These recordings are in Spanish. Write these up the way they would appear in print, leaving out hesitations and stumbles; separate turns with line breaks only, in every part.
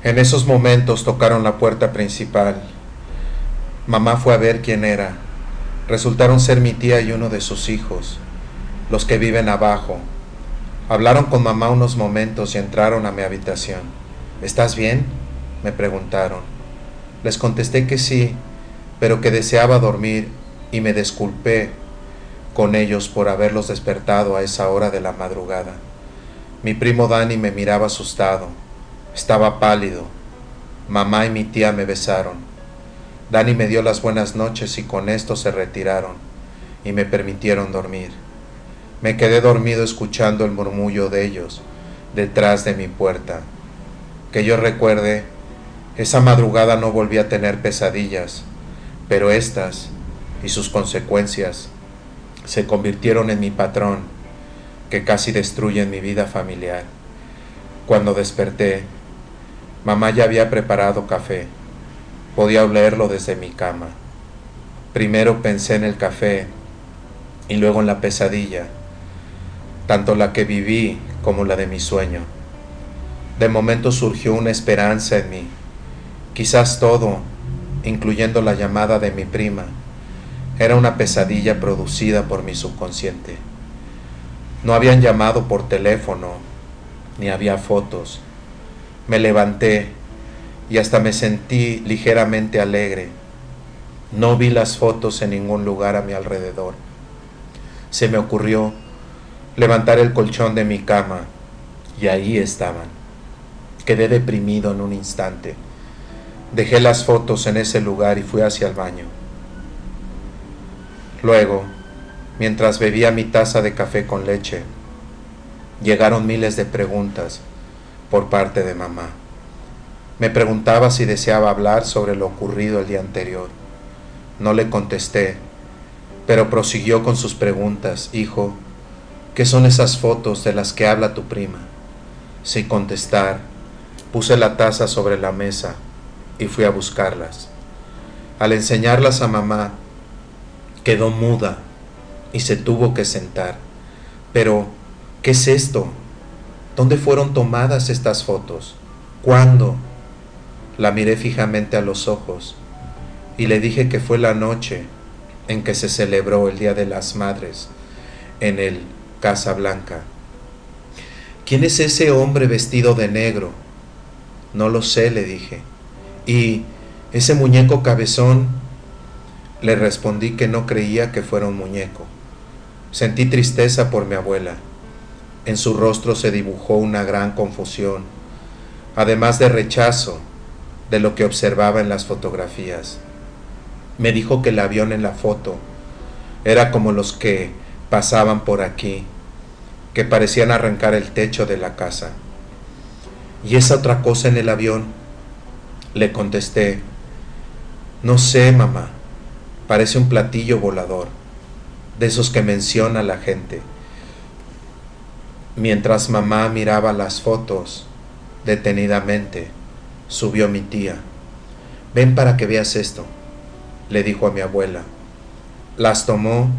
En esos momentos tocaron la puerta principal. Mamá fue a ver quién era. Resultaron ser mi tía y uno de sus hijos, los que viven abajo. Hablaron con mamá unos momentos y entraron a mi habitación. ¿Estás bien?, me preguntaron. Les contesté que sí, pero que deseaba dormir y me disculpé con ellos por haberlos despertado a esa hora de la madrugada. Mi primo Dani me miraba asustado. Estaba pálido. Mamá y mi tía me besaron. Dani me dio las buenas noches y con esto se retiraron y me permitieron dormir. Me quedé dormido escuchando el murmullo de ellos detrás de mi puerta. Que yo recuerde, esa madrugada no volví a tener pesadillas, pero estas y sus consecuencias se convirtieron en mi patrón, que casi destruyen mi vida familiar. Cuando desperté, mamá ya había preparado café. Podía olerlo desde mi cama. Primero pensé en el café y luego en la pesadilla, tanto la que viví como la de mi sueño. De momento surgió una esperanza en mí. Quizás todo, incluyendo la llamada de mi prima, era una pesadilla producida por mi subconsciente. No habían llamado por teléfono, ni había fotos. Me levanté y hasta me sentí ligeramente alegre. No vi las fotos en ningún lugar a mi alrededor. Se me ocurrió levantar el colchón de mi cama y ahí estaban. Quedé deprimido en un instante. Dejé las fotos en ese lugar y fui hacia el baño. Luego, mientras bebía mi taza de café con leche, llegaron miles de preguntas por parte de mamá. Me preguntaba si deseaba hablar sobre lo ocurrido el día anterior. No le contesté, pero prosiguió con sus preguntas. Hijo, ¿qué son esas fotos de las que habla tu prima? Sin contestar, puse la taza sobre la mesa y fui a buscarlas. Al enseñarlas a mamá, quedó muda y se tuvo que sentar. Pero, ¿qué es esto? ¿Dónde fueron tomadas estas fotos? ¿Cuándo? La miré fijamente a los ojos y le dije que fue la noche en que se celebró el Día de las Madres en el Casa Blanca. ¿Quién es ese hombre vestido de negro? No lo sé, le dije. ¿Y ese muñeco cabezón? Le respondí que no creía que fuera un muñeco. Sentí tristeza por mi abuela. En su rostro se dibujó una gran confusión, además de rechazo de lo que observaba en las fotografías. Me dijo que el avión en la foto era como los que pasaban por aquí, que parecían arrancar el techo de la casa. ¿Y esa otra cosa en el avión? Le contesté, no sé, mamá, parece un platillo volador, de esos que menciona la gente. Mientras mamá miraba las fotos detenidamente, subió mi tía. Ven para que veas esto, le dijo a mi abuela. Las tomó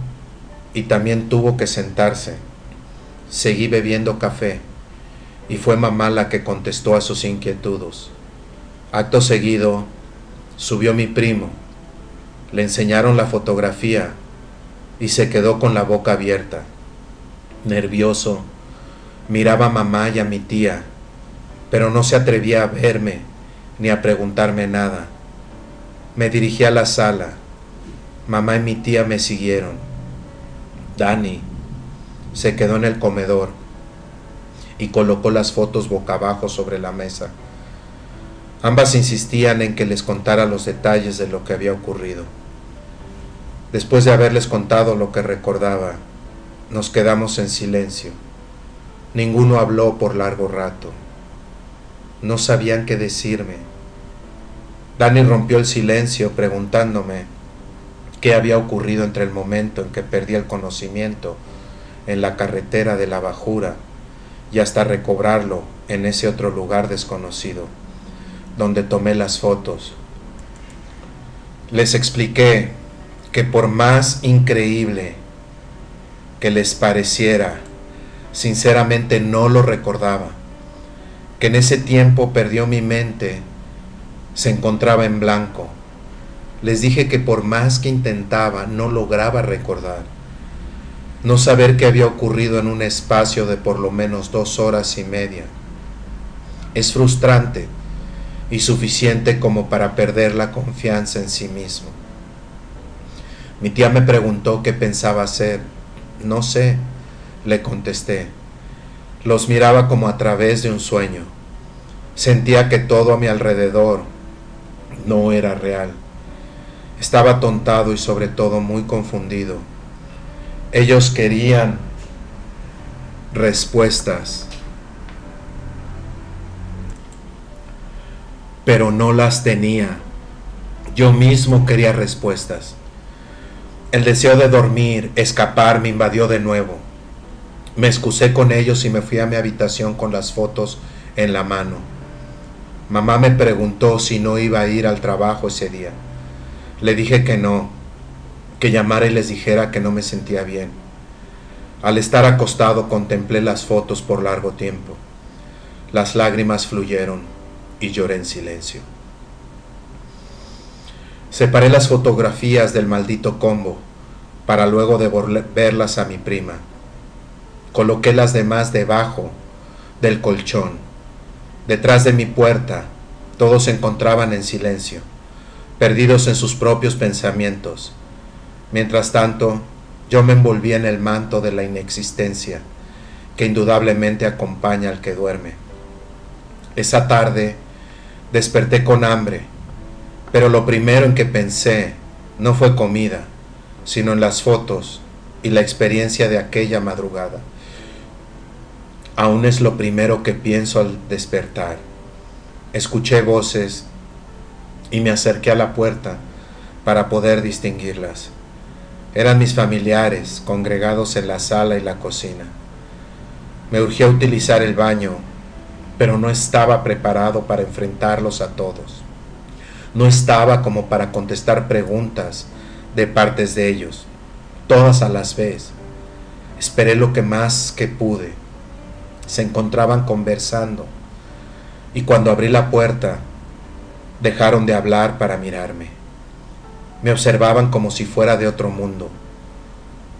y también tuvo que sentarse. Seguí bebiendo café y fue mamá la que contestó a sus inquietudes. Acto seguido, subió mi primo. Le enseñaron la fotografía y se quedó con la boca abierta. Nervioso, miraba a mamá y a mi tía, pero no se atrevía a verme ni a preguntarme nada. Me dirigí a la sala. Mamá y mi tía me siguieron. Dani se quedó en el comedor y colocó las fotos boca abajo sobre la mesa. Ambas insistían en que les contara los detalles de lo que había ocurrido. Después de haberles contado lo que recordaba, nos quedamos en silencio. Ninguno habló por largo rato. No sabían qué decirme. Dani rompió el silencio preguntándome qué había ocurrido entre el momento en que perdí el conocimiento en la carretera de la bajura y hasta recobrarlo en ese otro lugar desconocido, donde tomé las fotos. Les expliqué que por más increíble que les pareciera, sinceramente no lo recordaba. que en ese tiempo perdió mi mente, se encontraba en blanco. Les dije que por más que intentaba, no lograba recordar. No saber qué había ocurrido en un espacio de por lo menos 2 horas y media. Es frustrante y suficiente como para perder la confianza en sí mismo. Mi tía me preguntó qué pensaba hacer. No sé, le contesté. Los miraba como a través de un sueño. Sentía que todo a mi alrededor no era real. Estaba atontado y sobre todo muy confundido. Ellos querían respuestas, pero no las tenía. Yo mismo quería respuestas. El deseo de dormir, escapar, me invadió de nuevo. Me excusé con ellos y me fui a mi habitación con las fotos en la mano. Mamá me preguntó si no iba a ir al trabajo ese día. Le dije que no, que llamara y les dijera que no me sentía bien. Al estar acostado contemplé las fotos por largo tiempo. Las lágrimas fluyeron y lloré en silencio. Separé las fotografías del maldito combo para luego devolverlas a mi prima. Coloqué las demás debajo del colchón. Detrás de mi puerta, todos se encontraban en silencio, perdidos en sus propios pensamientos. Mientras tanto, yo me envolvía en el manto de la inexistencia que indudablemente acompaña al que duerme. Esa tarde desperté con hambre, pero lo primero en que pensé no fue comida, sino en las fotos y la experiencia de aquella madrugada. Aún es lo primero que pienso al despertar. Escuché voces y me acerqué a la puerta para poder distinguirlas. Eran mis familiares congregados en la sala y la cocina. Me urgía utilizar el baño, pero no estaba preparado para enfrentarlos a todos. No estaba como para contestar preguntas de partes de ellos, todas a las vez. Esperé lo que más que pude. Se encontraban conversando, y cuando abrí la puerta, dejaron de hablar para mirarme. Me observaban como si fuera de otro mundo.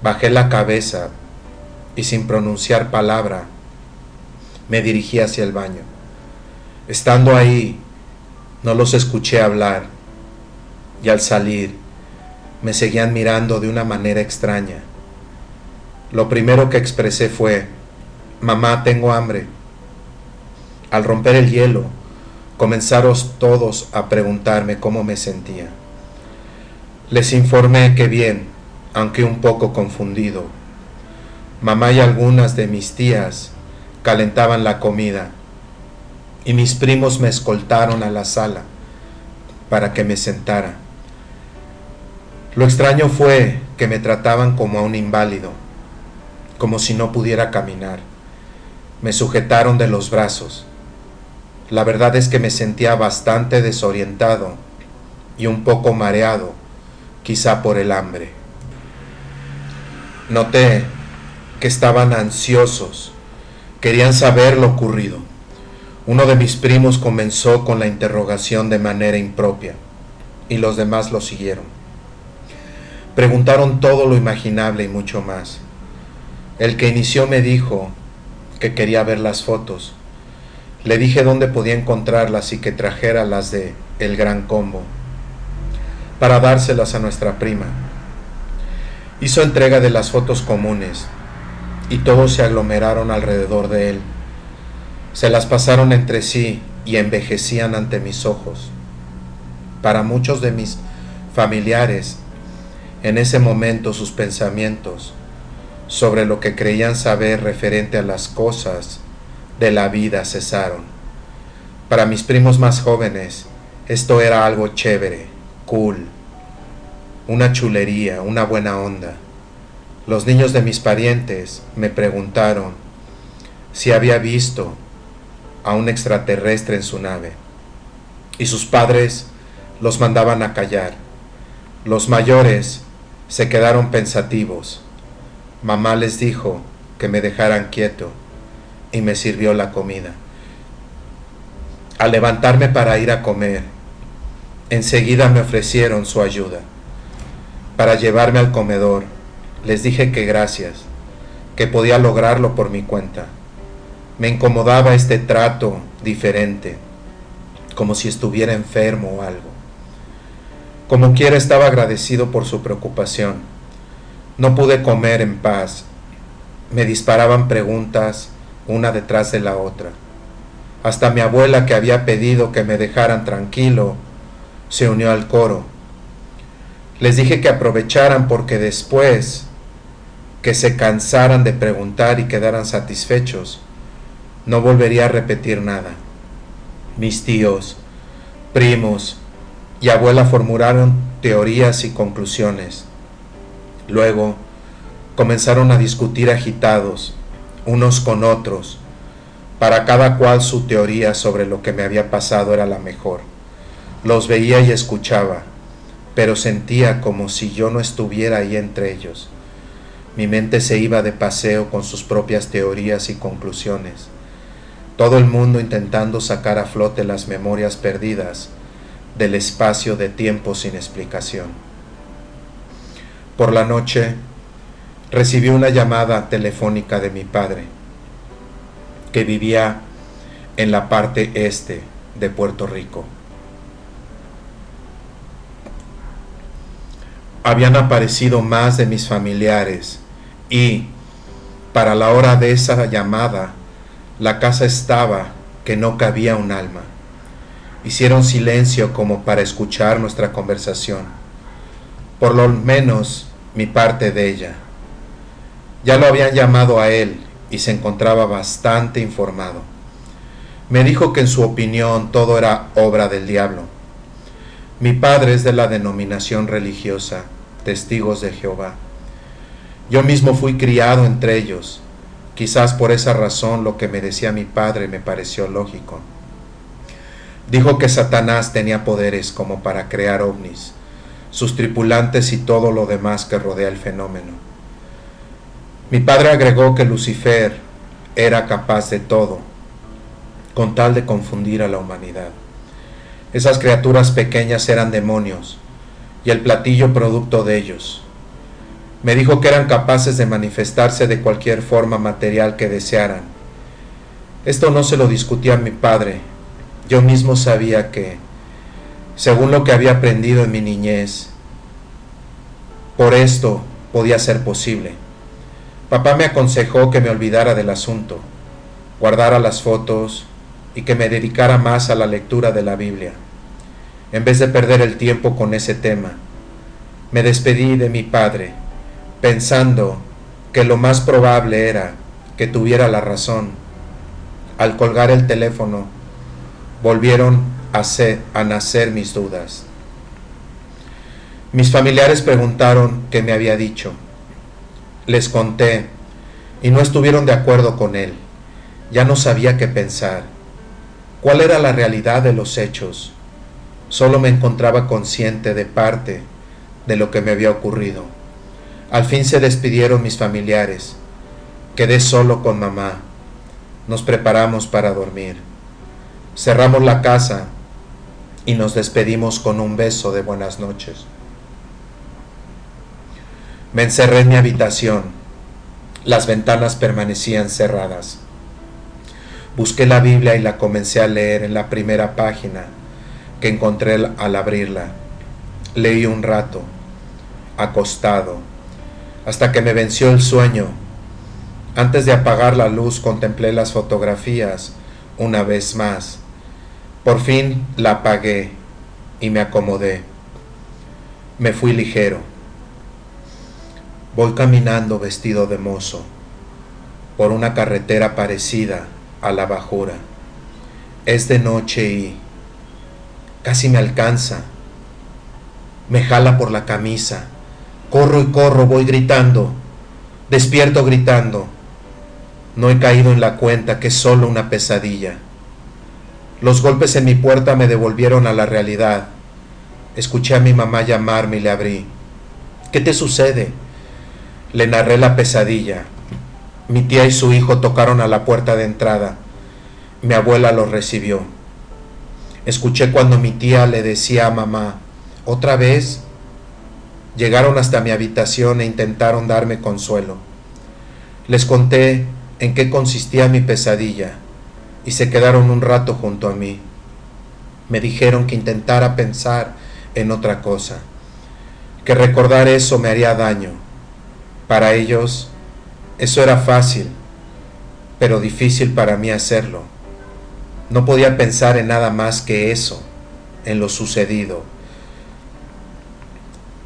Bajé la cabeza y sin pronunciar palabra, me dirigí hacia el baño. Estando ahí, no los escuché hablar, y al salir, me seguían mirando de una manera extraña. Lo primero que expresé fue: mamá, tengo hambre. Al romper el hielo, comenzaron todos a preguntarme cómo me sentía. Les informé que bien, aunque un poco confundido. Mamá y algunas de mis tías calentaban la comida, y mis primos me escoltaron a la sala para que me sentara. Lo extraño fue que me trataban como a un inválido, como si no pudiera caminar. Me sujetaron de los brazos. La verdad es que me sentía bastante desorientado y un poco mareado, quizá por el hambre. Noté que estaban ansiosos, querían saber lo ocurrido. Uno de mis primos comenzó con la interrogación de manera impropia, y los demás lo siguieron. Preguntaron todo lo imaginable y mucho más. El que inició me dijo que quería ver las fotos. Le dije dónde podía encontrarlas y que trajera las de El Gran Combo para dárselas a nuestra prima. Hizo entrega de las fotos comunes y todos se aglomeraron alrededor de él. Se las pasaron entre sí y envejecían ante mis ojos. Para muchos de mis familiares, en ese momento sus pensamientos sobre lo que creían saber referente a las cosas de la vida cesaron. Para mis primos más jóvenes, esto era algo chévere, cool, una chulería, una buena onda. Los niños de mis parientes me preguntaron si había visto a un extraterrestre en su nave, y sus padres los mandaban a callar. Los mayores se quedaron pensativos. Mamá les dijo que me dejaran quieto y me sirvió la comida. Al levantarme para ir a comer, enseguida me ofrecieron su ayuda. Para llevarme al comedor, les dije que gracias, que podía lograrlo por mi cuenta. Me incomodaba este trato diferente, como si estuviera enfermo o algo. Como quiera, estaba agradecido por su preocupación. No pude comer en paz. Me disparaban preguntas una detrás de la otra. Hasta mi abuela, que había pedido que me dejaran tranquilo, se unió al coro. Les dije que aprovecharan porque después que se cansaran de preguntar y quedaran satisfechos, no volvería a repetir nada. Mis tíos, primos y abuela formularon teorías y conclusiones. Luego comenzaron a discutir agitados, unos con otros. Para cada cual su teoría sobre lo que me había pasado era la mejor. Los veía y escuchaba, pero sentía como si yo no estuviera ahí entre ellos. Mi mente se iba de paseo con sus propias teorías y conclusiones. Todo el mundo intentando sacar a flote las memorias perdidas del espacio de tiempo sin explicación. Por la noche, recibí una llamada telefónica de mi padre, que vivía en la parte este de Puerto Rico. Habían aparecido más de mis familiares y, para la hora de esa llamada, la casa estaba que no cabía un alma. Hicieron silencio como para escuchar nuestra conversación, por lo menos mi parte de ella. Ya lo habían llamado a él y se encontraba bastante informado. Me dijo que en su opinión todo era obra del diablo. Mi padre es de la denominación religiosa Testigos de Jehová. Yo mismo fui criado entre ellos. Quizás por esa razón lo que me decía mi padre me pareció lógico. Dijo que Satanás tenía poderes como para crear ovnis, sus tripulantes y todo lo demás que rodea el fenómeno. Mi padre agregó que Lucifer era capaz de todo, con tal de confundir a la humanidad. Esas criaturas pequeñas eran demonios, y el platillo producto de ellos. Me dijo que eran capaces de manifestarse de cualquier forma material que desearan. Esto no se lo discutía a mi padre. Yo mismo sabía que, según lo que había aprendido en mi niñez, por esto podía ser posible. Papá me aconsejó que me olvidara del asunto, guardara las fotos y que me dedicara más a la lectura de la Biblia, en vez de perder el tiempo con ese tema. Me despedí de mi padre, pensando que lo más probable era que tuviera la razón. Al colgar el teléfono, volvieron a nacer mis dudas. Mis familiares preguntaron qué me había dicho. Les conté y no estuvieron de acuerdo con él. Ya no sabía qué pensar. ¿Cuál era la realidad de los hechos? Solo me encontraba consciente de parte de lo que me había ocurrido. Al fin se despidieron mis familiares. Quedé solo con mamá. Nos preparamos para dormir. Cerramos la casa y nos despedimos con un beso de buenas noches. Me encerré en mi habitación. Las ventanas permanecían cerradas. Busqué la Biblia y la comencé a leer en la primera página que encontré al abrirla. Leí un rato, acostado, hasta que me venció el sueño. Antes de apagar la luz contemplé las fotografías una vez más. Por fin la apagué y me acomodé. Me fui ligero. Voy caminando vestido de mozo por una carretera parecida a la bajura. Es de noche y casi me alcanza. Me jala por la camisa. Corro y corro, voy gritando. Despierto gritando. No he caído en la cuenta que es solo una pesadilla. Los golpes en mi puerta me devolvieron a la realidad. Escuché a mi mamá llamarme y le abrí. ¿Qué te sucede? Le narré la pesadilla. Mi tía y su hijo tocaron a la puerta de entrada. Mi abuela los recibió. Escuché cuando mi tía le decía a mamá, ¿otra vez? Llegaron hasta mi habitación e intentaron darme consuelo. Les conté en qué consistía mi pesadilla y se quedaron un rato junto a mí. Me dijeron que intentara pensar en otra cosa, que recordar eso me haría daño. Para ellos eso era fácil, pero difícil para mí hacerlo. No podía pensar en nada más que eso, en lo sucedido.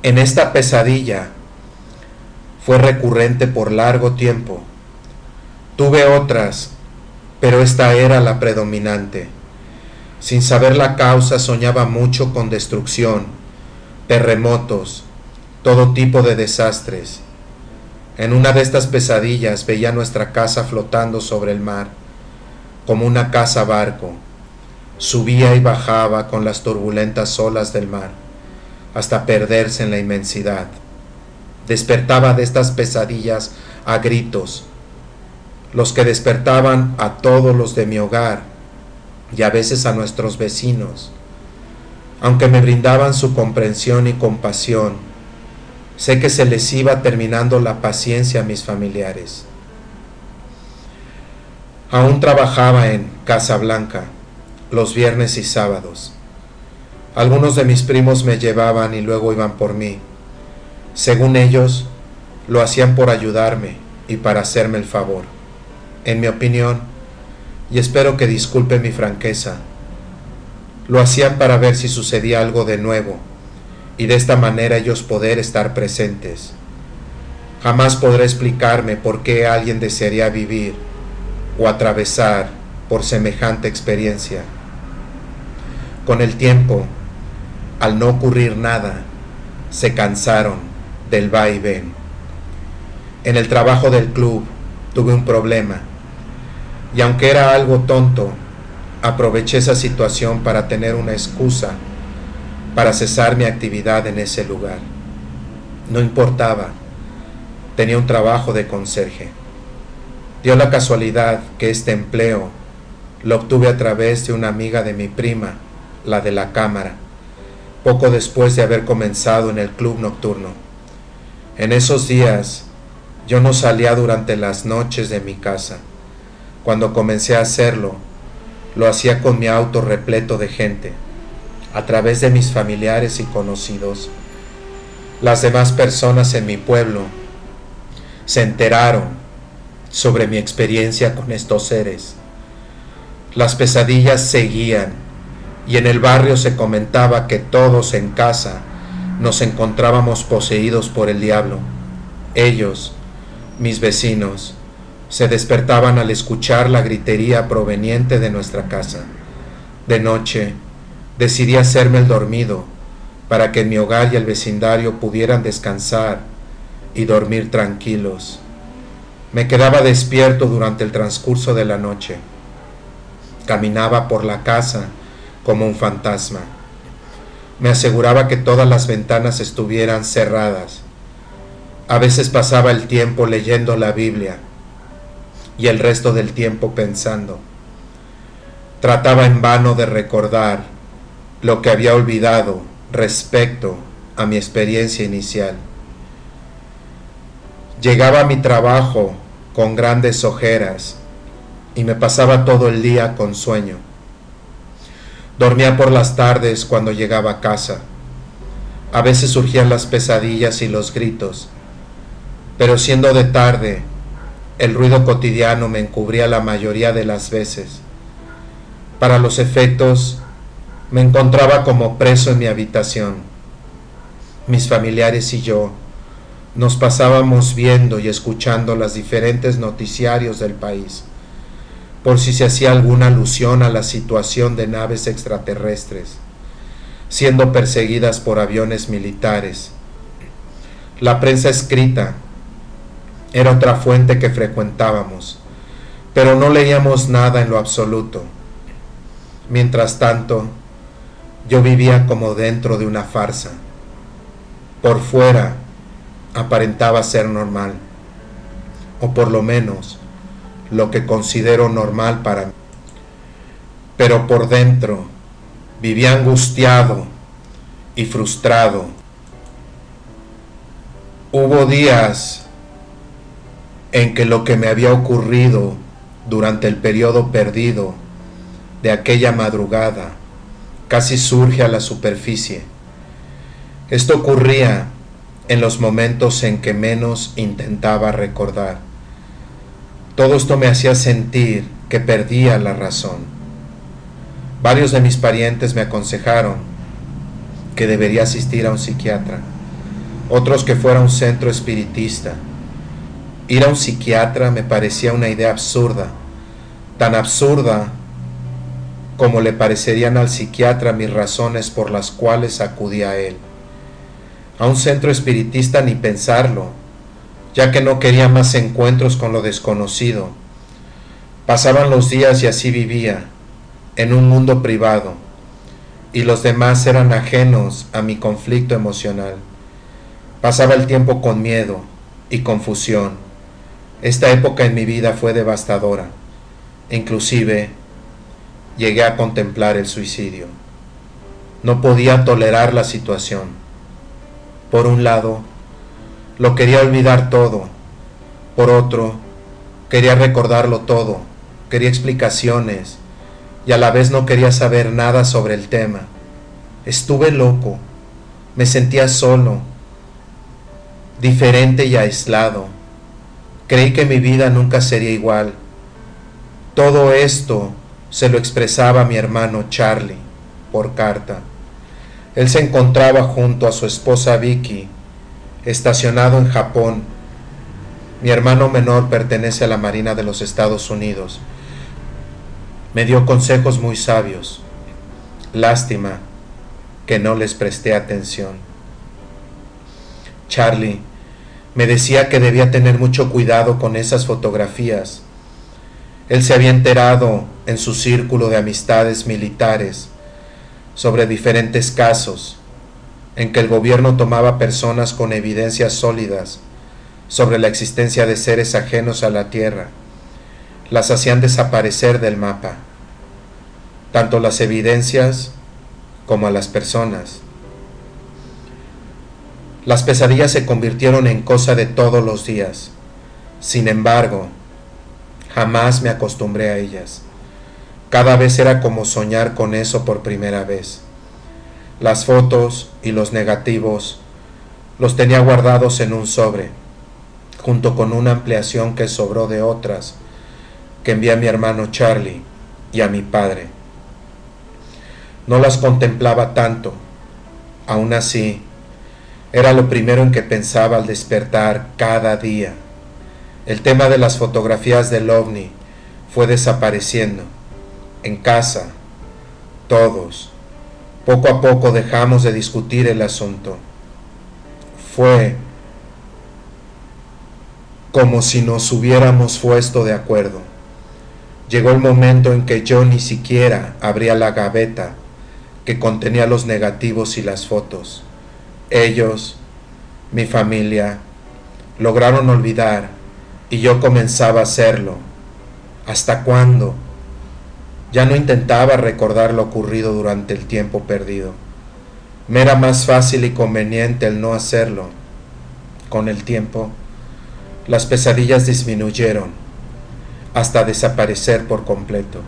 En esta pesadilla fue recurrente por largo tiempo. Tuve otras, pero esta era la predominante. Sin saber la causa, soñaba mucho con destrucción, terremotos, todo tipo de desastres. En una de estas pesadillas veía nuestra casa flotando sobre el mar, como una casa barco. Subía y bajaba con las turbulentas olas del mar, hasta perderse en la inmensidad. Despertaba de estas pesadillas a gritos, los que despertaban a todos los de mi hogar y a veces a nuestros vecinos. Aunque me brindaban su comprensión y compasión, sé que se les iba terminando la paciencia a mis familiares. Aún trabajaba en Casa Blanca los viernes y sábados. Algunos de mis primos me llevaban y luego iban por mí. Según ellos, lo hacían por ayudarme y para hacerme el favor. En mi opinión, y espero que disculpe mi franqueza, lo hacían para ver si sucedía algo de nuevo y de esta manera ellos poder estar presentes. Jamás podré explicarme por qué alguien desearía vivir o atravesar por semejante experiencia. Con el tiempo, al no ocurrir nada, se cansaron del va y ven. En el trabajo del club tuve un problema, y aunque era algo tonto, aproveché esa situación para tener una excusa para cesar mi actividad en ese lugar. No importaba, tenía un trabajo de conserje. Dio la casualidad que este empleo lo obtuve a través de una amiga de mi prima, la de la cámara, poco después de haber comenzado en el club nocturno. En esos días yo no salía durante las noches de mi casa. Cuando comencé a hacerlo, lo hacía con mi auto repleto de gente, a través de mis familiares y conocidos. Las demás personas en mi pueblo se enteraron sobre mi experiencia con estos seres. Las pesadillas seguían y en el barrio se comentaba que todos en casa nos encontrábamos poseídos por el diablo. Ellos, mis vecinos, se despertaban al escuchar la gritería proveniente de nuestra casa. De noche, decidí hacerme el dormido para que mi hogar y el vecindario pudieran descansar y dormir tranquilos. Me quedaba despierto durante el transcurso de la noche. Caminaba por la casa como un fantasma. Me aseguraba que todas las ventanas estuvieran cerradas. A veces pasaba el tiempo leyendo la Biblia y el resto del tiempo pensando. Trataba en vano de recordar lo que había olvidado respecto a mi experiencia inicial. Llegaba a mi trabajo con grandes ojeras y me pasaba todo el día con sueño. Dormía por las tardes cuando llegaba a casa. A veces surgían las pesadillas y los gritos, pero siendo de tarde, el ruido cotidiano me encubría la mayoría de las veces. Para los efectos, me encontraba como preso en mi habitación. Mis familiares y yo nos pasábamos viendo y escuchando los diferentes noticiarios del país, por si se hacía alguna alusión a la situación de naves extraterrestres, siendo perseguidas por aviones militares. La prensa escrita era otra fuente que frecuentábamos, pero no leíamos nada en lo absoluto. Mientras tanto, yo vivía como dentro de una farsa. Por fuera, aparentaba ser normal, o por lo menos lo que considero normal para mí. Pero por dentro Vivía angustiado y frustrado. Hubo días en que lo que me había ocurrido durante el periodo perdido de aquella madrugada casi surge a la superficie. Esto ocurría en los momentos en que menos intentaba recordar. Todo esto me hacía sentir que perdía la razón. Varios de mis parientes me aconsejaron que debería asistir a un psiquiatra, otros que fuera a un centro espiritista. Ir a un psiquiatra me parecía una idea absurda, tan absurda como le parecerían al psiquiatra mis razones por las cuales acudí a él. A un centro espiritista ni pensarlo, ya que no quería más encuentros con lo desconocido. Pasaban los días y así vivía, en un mundo privado, y los demás eran ajenos a mi conflicto emocional. Pasaba el tiempo con miedo y confusión. Esta época en mi vida fue devastadora. Inclusive, llegué a contemplar el suicidio. No podía tolerar la situación. Por un lado, lo quería olvidar todo. Por otro, quería recordarlo todo. Quería explicaciones y a la vez no quería saber nada sobre el tema. Estuve loco. Me sentía solo, diferente y aislado. Creí que mi vida nunca sería igual. Todo esto se lo expresaba a mi hermano Charlie por carta. Él se encontraba junto a su esposa Vicky, estacionado en Japón. Mi hermano menor pertenece a la Marina de los Estados Unidos. Me dio consejos muy sabios. Lástima que no les presté atención. Charlie me decía que debía tener mucho cuidado con esas fotografías. Él se había enterado en su círculo de amistades militares sobre diferentes casos en que el gobierno tomaba personas con evidencias sólidas sobre la existencia de seres ajenos a la Tierra. Las hacían desaparecer del mapa, tanto las evidencias como a las personas. Las pesadillas se convirtieron en cosa de todos los días. Sin embargo, jamás me acostumbré a ellas. Cada vez era como soñar con eso por primera vez. Las fotos y los negativos los tenía guardados en un sobre, junto con una ampliación que sobró de otras que envié a mi hermano Charlie y a mi padre. No las contemplaba tanto. Aún así, era lo primero en que pensaba al despertar cada día. El tema de las fotografías del ovni fue desapareciendo. En casa, todos, poco a poco dejamos de discutir el asunto. Fue como si nos hubiéramos puesto de acuerdo. Llegó el momento en que yo ni siquiera abría la gaveta que contenía los negativos y las fotos. Ellos, mi familia, lograron olvidar y yo comenzaba a hacerlo. ¿Hasta cuándo? Ya no intentaba recordar lo ocurrido durante el tiempo perdido. Me era más fácil y conveniente el no hacerlo. Con el tiempo, las pesadillas disminuyeron hasta desaparecer por completo.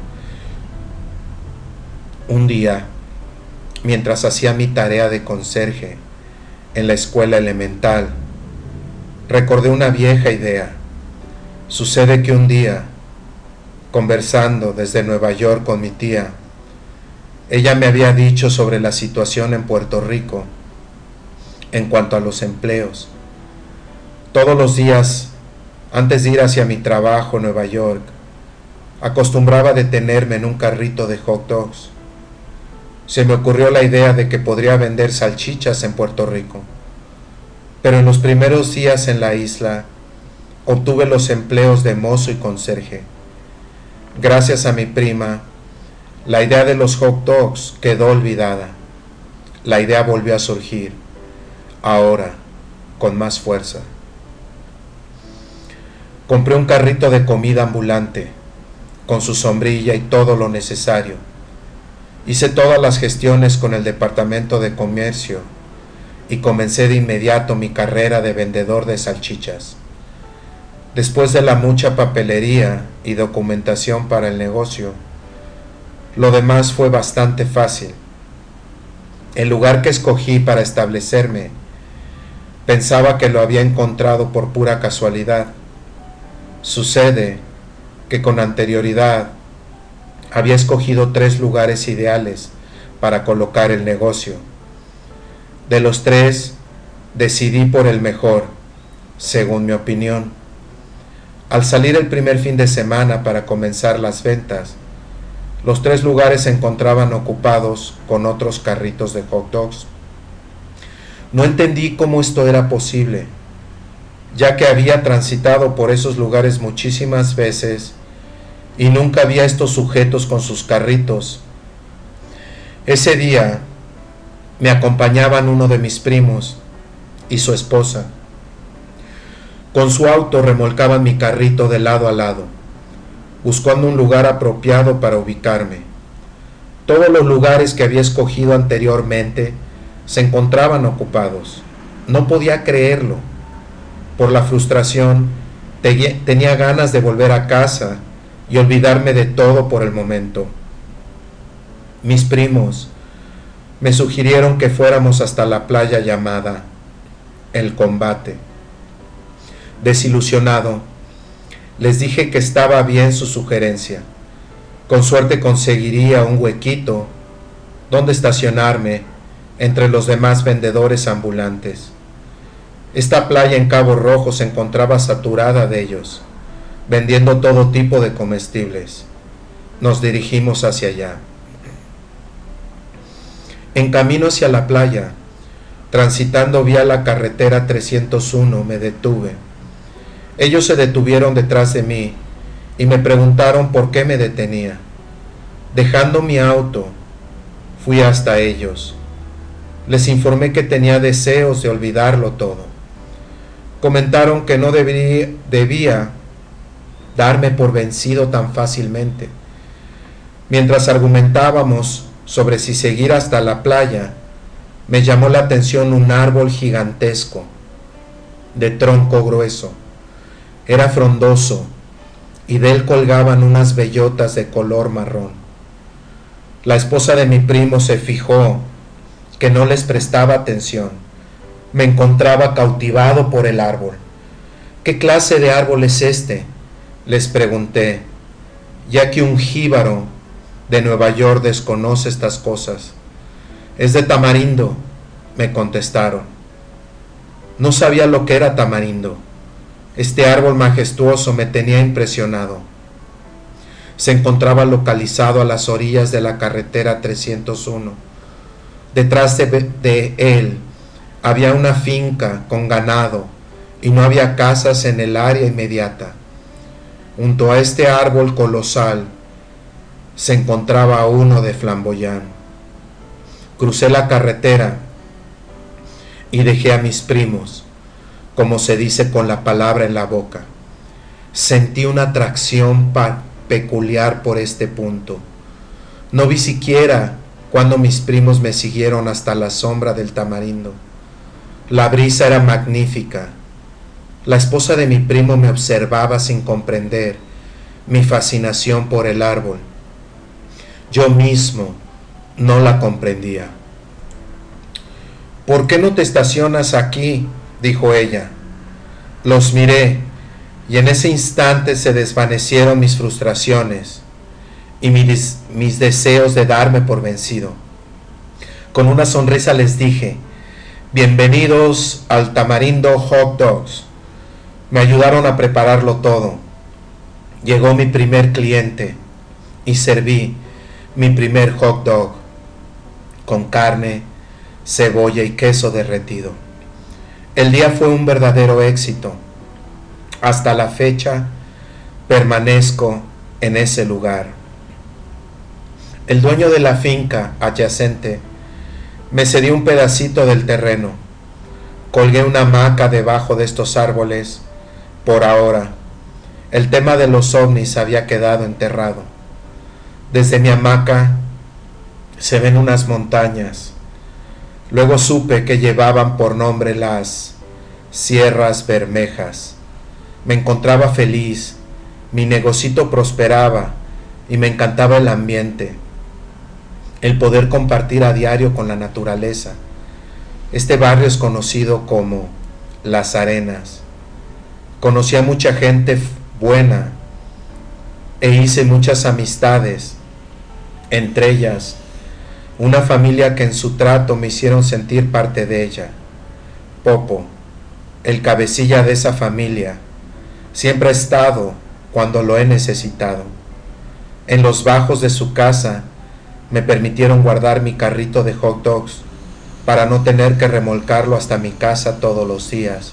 Un día, mientras hacía mi tarea de conserje en la escuela elemental, recordé una vieja idea. Sucede que un día, conversando desde Nueva York con mi tía, ella me había dicho sobre la situación en Puerto Rico en cuanto a los empleos. Todos los días, antes de ir hacia mi trabajo en Nueva York, acostumbraba a detenerme en un carrito de hot dogs. Se me ocurrió la idea de que podría vender salchichas en Puerto Rico. Pero en los primeros días en la isla, obtuve los empleos de mozo y conserje. Gracias a mi prima, la idea de los hot dogs quedó olvidada. La idea volvió a surgir, ahora con más fuerza. Compré un carrito de comida ambulante, con su sombrilla y todo lo necesario. Hice todas las gestiones con el Departamento de Comercio y comencé de inmediato mi carrera de vendedor de salchichas. Después de la mucha papelería y documentación para el negocio, lo demás fue bastante fácil. El lugar que escogí para establecerme, pensaba que lo había encontrado por pura casualidad. Sucede que con anterioridad había escogido 3 lugares ideales para colocar el negocio. De los 3, decidí por el mejor, según mi opinión. Al salir el primer fin de semana para comenzar las ventas, los 3 lugares se encontraban ocupados con otros carritos de hot dogs. No entendí cómo esto era posible, ya que había transitado por esos lugares muchísimas veces y nunca vi a estos sujetos con sus carritos. Ese día me acompañaban uno de mis primos y su esposa. Con su auto remolcaban mi carrito de lado a lado, buscando un lugar apropiado para ubicarme. Todos los lugares que había escogido anteriormente se encontraban ocupados. No podía creerlo. Por la frustración, tenía ganas de volver a casa y olvidarme de todo por el momento. Mis primos me sugirieron que fuéramos hasta la playa llamada El Combate. Desilusionado, les dije que estaba bien su sugerencia. Con suerte conseguiría un huequito donde estacionarme entre los demás vendedores ambulantes. Esta playa en Cabo Rojo se encontraba saturada de ellos, vendiendo todo tipo de comestibles. Nos dirigimos hacia allá. En camino hacia la playa, transitando vía la carretera 301, me detuve. Ellos se detuvieron detrás de mí y me preguntaron por qué me detenía. Dejando mi auto, fui hasta ellos. Les informé que tenía deseos de olvidarlo todo. Comentaron que no debía darme por vencido tan fácilmente. Mientras argumentábamos sobre si seguir hasta la playa, me llamó la atención un árbol gigantesco, de tronco grueso. Era frondoso y de él colgaban unas bellotas de color marrón. La esposa de mi primo se fijó que no les prestaba atención. Me encontraba cautivado por el árbol. ¿Qué clase de árbol es este?, les pregunté, ya que un jíbaro de Nueva York desconoce estas cosas. Es de tamarindo, me contestaron. No sabía lo que era tamarindo. Este árbol majestuoso me tenía impresionado. Se encontraba localizado a las orillas de la carretera 301. Detrás de él había una finca con ganado y no había casas en el área inmediata. Junto a este árbol colosal se encontraba uno de flamboyán. Crucé la carretera y dejé a mis primos, como se dice, con la palabra en la boca. Sentí una atracción peculiar por este punto. No vi siquiera cuando mis primos me siguieron hasta la sombra del tamarindo. La brisa era magnífica. La esposa de mi primo me observaba sin comprender mi fascinación por el árbol. Yo mismo no la comprendía. ¿Por qué no te estacionas aquí?, dijo ella. Los miré y en ese instante se desvanecieron mis frustraciones y mis deseos de darme por vencido. Con una sonrisa les dije: bienvenidos al Tamarindo Hot Dogs. Me ayudaron a prepararlo todo. Llegó mi primer cliente y serví mi primer hot dog con carne, cebolla y queso derretido. El día fue un verdadero éxito. Hasta la fecha permanezco en ese lugar. El dueño de la finca adyacente me cedió un pedacito del terreno. Colgué una hamaca debajo de estos árboles. Por ahora, el tema de los ovnis había quedado enterrado. Desde mi hamaca Se ven unas montañas. Luego supe que llevaban por nombre las Sierras Bermejas. Me encontraba feliz, mi negocito prosperaba y me encantaba el ambiente, el poder compartir a diario con la naturaleza. Este barrio es conocido como Las Arenas. Conocí a mucha gente buena e hice muchas amistades, entre ellas una familia que en su trato me hicieron sentir parte de ella. Popo, el cabecilla de esa familia, siempre ha estado cuando lo he necesitado. En los bajos de su casa me permitieron guardar mi carrito de hot dogs para no tener que remolcarlo hasta mi casa todos los días.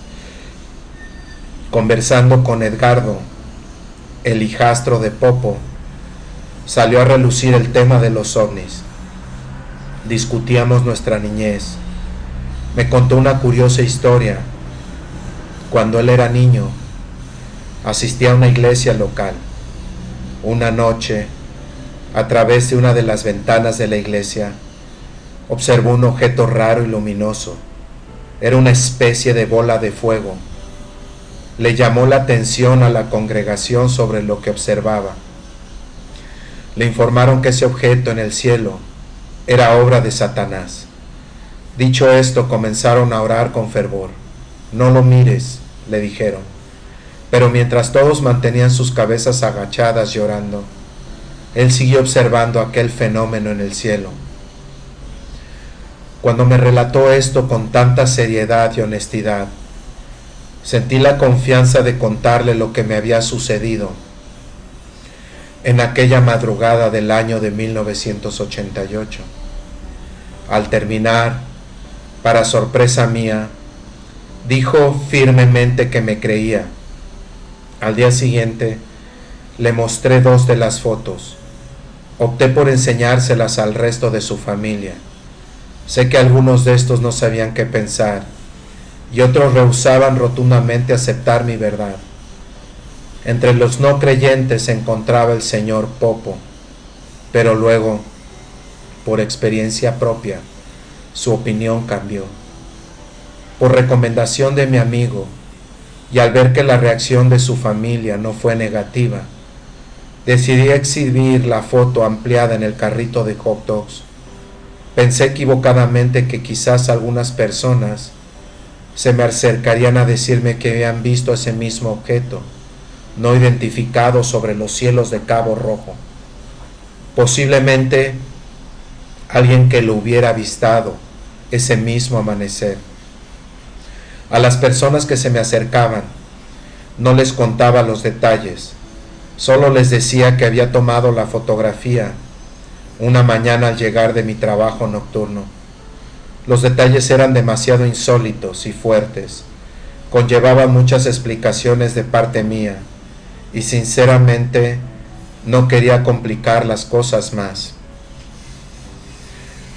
Conversando con Edgardo, el hijastro de Popo, salió a relucir el tema de los ovnis. Discutíamos nuestra niñez. Me contó una curiosa historia. Cuando él era niño, asistía a una iglesia local. Una noche, a través de una de las ventanas de la iglesia, observó un objeto raro y luminoso. Era una especie de bola de fuego. Le llamó la atención a la congregación sobre lo que observaba. Le informaron que ese objeto en el cielo era obra de Satanás. Dicho esto, comenzaron a orar con fervor. No lo mires, le dijeron. Pero mientras todos mantenían sus cabezas agachadas llorando, él siguió observando aquel fenómeno en el cielo. Cuando me relató esto con tanta seriedad y honestidad, sentí la confianza de contarle lo que me había sucedido en aquella madrugada del año de 1988. Al terminar, para sorpresa mía, dijo firmemente que me creía. Al día siguiente, le mostré 2 de las fotos. Opté por enseñárselas al resto de su familia. Sé que algunos de estos no sabían qué pensar y otros rehusaban rotundamente aceptar mi verdad. Entre los no creyentes se encontraba el señor Popo, pero luego, por experiencia propia, su opinión cambió. Por recomendación de mi amigo, y al ver que la reacción de su familia no fue negativa, decidí exhibir la foto ampliada en el carrito de hot dogs. Pensé equivocadamente que quizás algunas personas se me acercarían a decirme que habían visto ese mismo objeto no identificado sobre los cielos de Cabo Rojo. Posiblemente alguien que lo hubiera avistado ese mismo amanecer. A las personas que se me acercaban no les contaba los detalles, solo les decía que había tomado la fotografía una mañana al llegar de mi trabajo nocturno. Los detalles eran demasiado insólitos y fuertes, conllevaban muchas explicaciones de parte mía, y sinceramente no quería complicar las cosas más.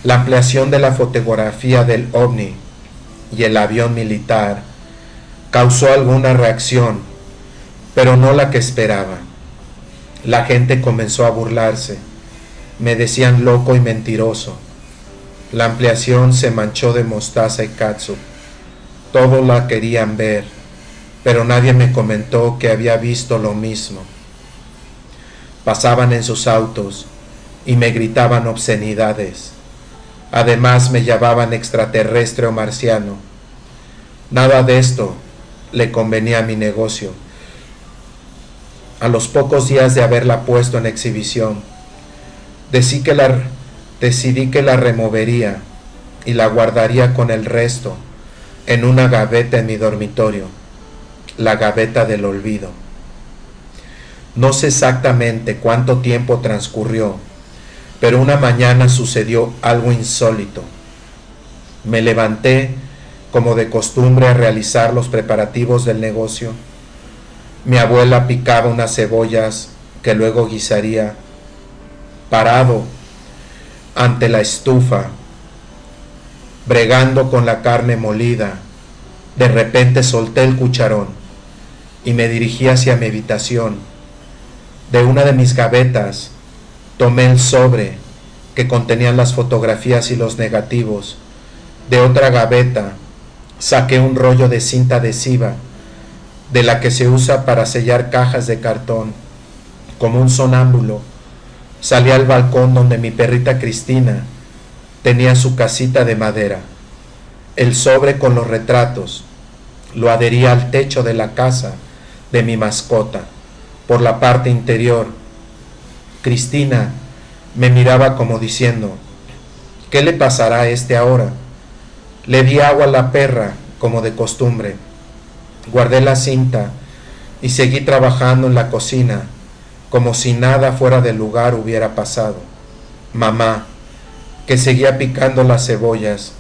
La ampliación de la fotografía del ovni y el avión militar causó alguna reacción, pero no la que esperaba. La gente comenzó a burlarse, me decían loco y mentiroso. La ampliación se manchó de mostaza y catsup. Todos la querían ver, pero nadie me comentó que había visto lo mismo. Pasaban en sus autos y me gritaban obscenidades. Además me llamaban extraterrestre o marciano. Nada de esto le convenía a mi negocio. A los pocos días de haberla puesto en exhibición, decidí que la removería y la guardaría con el resto en una gaveta en mi dormitorio, la gaveta del olvido. No sé exactamente cuánto tiempo transcurrió, pero una mañana sucedió algo insólito. Me levanté como de costumbre a realizar los preparativos del negocio. Mi abuela picaba unas cebollas que luego guisaría. Parado ante la estufa, bregando con la carne molida, de repente solté el cucharón y me dirigí hacia mi habitación. De una de mis gavetas tomé el sobre que contenían las fotografías y los negativos. De otra gaveta saqué un rollo de cinta adhesiva, de la que se usa para sellar cajas de cartón. Como un sonámbulo, salí al balcón donde mi perrita Cristina tenía su casita de madera. El sobre con los retratos lo adhería al techo de la casa de mi mascota. Por la parte interior, Cristina me miraba como diciendo: ¿qué le pasará a este ahora? Le di agua a la perra, como de costumbre. Guardé la cinta y seguí trabajando en la cocina, como si nada fuera del lugar hubiera pasado. Mamá, que seguía picando las cebollas,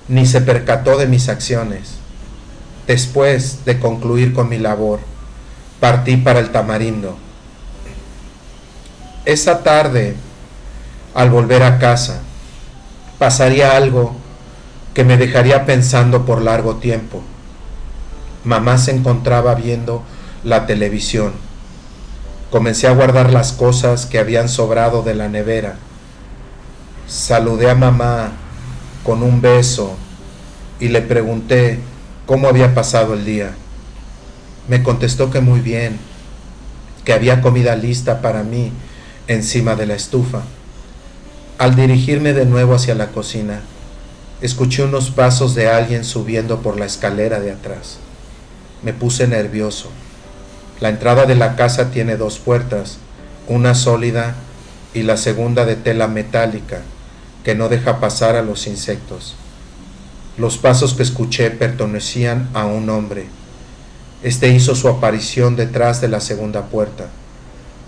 ni se percató de mis acciones. Después de concluir con mi labor, partí para el Tamarindo. Esa tarde, al volver a casa, pasaría algo que me dejaría pensando por largo tiempo. Mamá se encontraba viendo la televisión. Comencé a guardar las cosas que habían sobrado de la nevera. Saludé a mamá con un beso y le pregunté cómo había pasado el día. Me contestó que muy bien, que había comida lista para mí encima de la estufa. Al dirigirme de nuevo hacia la cocina, escuché unos pasos de alguien subiendo por la escalera de atrás. Me puse nervioso. La entrada de la casa tiene 2 puertas, una sólida y la segunda de tela metálica, que no deja pasar a los insectos. Los pasos que escuché pertenecían a un hombre. Este hizo su aparición detrás de la segunda puerta.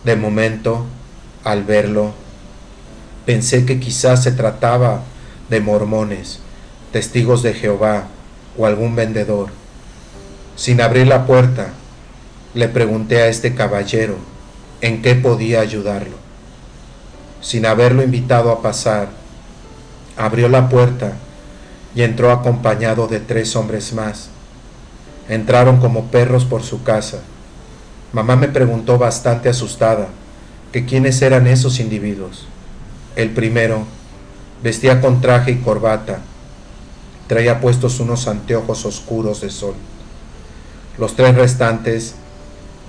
De momento, al verlo, pensé que quizás se trataba de mormones, testigos de Jehová o algún vendedor. Sin abrir la puerta, le pregunté a este caballero en qué podía ayudarlo. Sin haberlo invitado a pasar, abrió la puerta y entró acompañado de 3 hombres más. Entraron como perros por su casa. Mamá me preguntó bastante asustada que quiénes eran esos individuos. El primero vestía con traje y corbata. Traía puestos unos anteojos oscuros de sol. Los 3 restantes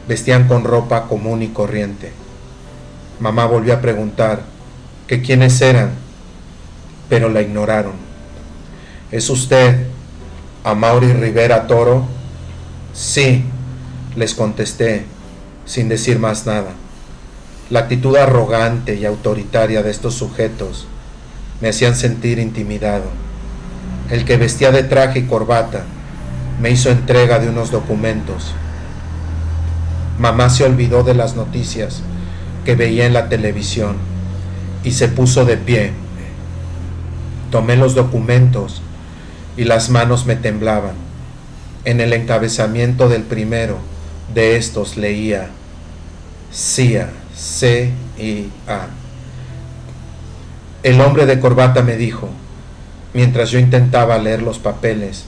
vestían con ropa común y corriente. Mamá volvió a preguntar que quiénes eran, pero la ignoraron. ¿Es usted Amaury Rivera Toro? Sí, les contesté, sin decir más nada. La actitud arrogante y autoritaria de estos sujetos me hacían sentir intimidado. El que vestía de traje y corbata me hizo entrega de unos documentos. Mamá se olvidó de las noticias que veía en la televisión y se puso de pie. Tomé los documentos y las manos me temblaban. En el encabezamiento del primero de estos leía CIA, CIA. El hombre de corbata me dijo, mientras yo intentaba leer los papeles,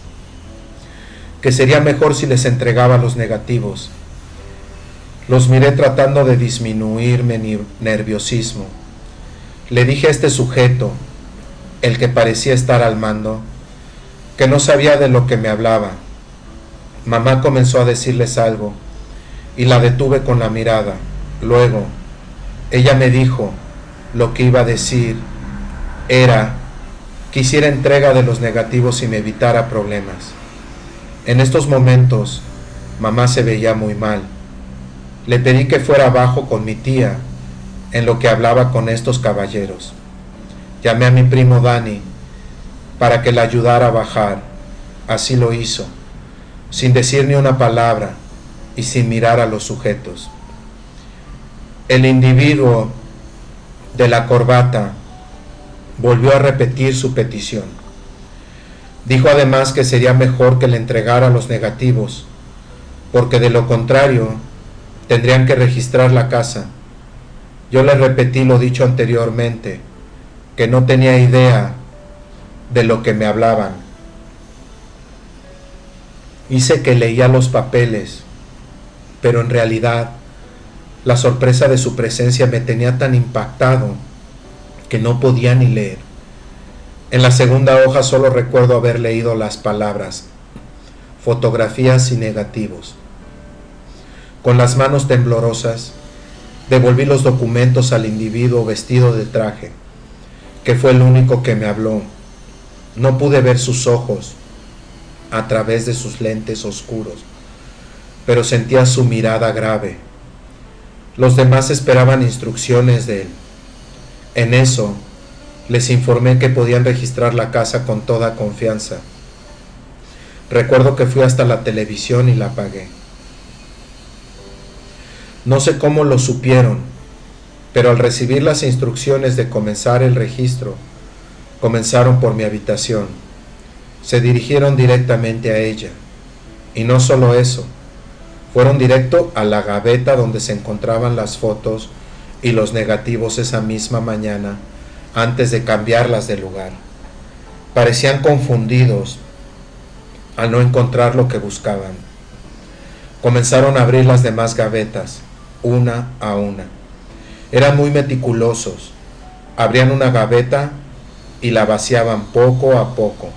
que sería mejor si les entregaba los negativos. Los miré tratando de disminuir mi nerviosismo. Le dije a este sujeto, el que parecía estar al mando, que no sabía de lo que me hablaba. Mamá comenzó a decirles algo y la detuve con la mirada. Luego, ella me dijo lo que iba a decir era que hiciera entrega de los negativos y me evitara problemas. En estos momentos, mamá se veía muy mal. Le pedí que fuera abajo con mi tía, en lo que hablaba con estos caballeros. Llamé a mi primo Dani para que la ayudara a bajar. Así lo hizo, sin decir ni una palabra y sin mirar a los sujetos. El individuo de la corbata volvió a repetir su petición. Dijo además que sería mejor que le entregara los negativos, porque de lo contrario tendrían que registrar la casa. Yo le repetí lo dicho anteriormente, que no tenía idea de lo que me hablaban. Hice que leía los papeles, pero en realidad la sorpresa de su presencia me tenía tan impactado que no podía ni leer. En la segunda hoja solo recuerdo haber leído las palabras fotografías y negativos. Con las manos temblorosas, devolví los documentos al individuo vestido de traje, que fue el único que me habló. No pude ver sus ojos a través de sus lentes oscuros, pero sentía su mirada grave. Los demás esperaban instrucciones de él. En eso, les informé que podían registrar la casa con toda confianza. Recuerdo que fui hasta la televisión y la apagué. No sé cómo lo supieron, pero al recibir las instrucciones de comenzar el registro, comenzaron por mi habitación. Se dirigieron directamente a ella. Y no solo eso, fueron directo a la gaveta donde se encontraban las fotos y los negativos esa misma mañana, antes de cambiarlas de lugar. Parecían confundidos al no encontrar lo que buscaban. Comenzaron a abrir las demás gavetas, una a una. Eran muy meticulosos. Abrían una gaveta y la vaciaban poco a poco,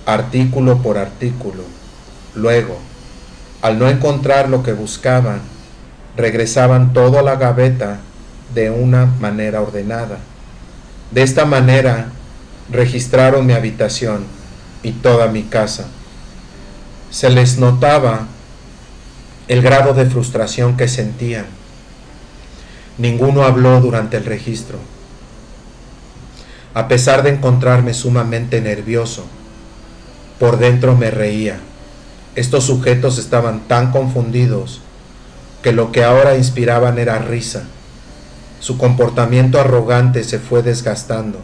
artículo por artículo. Luego, al no encontrar lo que buscaban, regresaban todo a la gaveta de una manera ordenada. De esta manera, registraron mi habitación y toda mi casa. Se les notaba el grado de frustración que sentían. Ninguno habló durante el registro. A pesar de encontrarme sumamente nervioso, por dentro me reía. Estos sujetos estaban tan confundidos que lo que ahora inspiraban era risa. Su comportamiento arrogante se fue desgastando.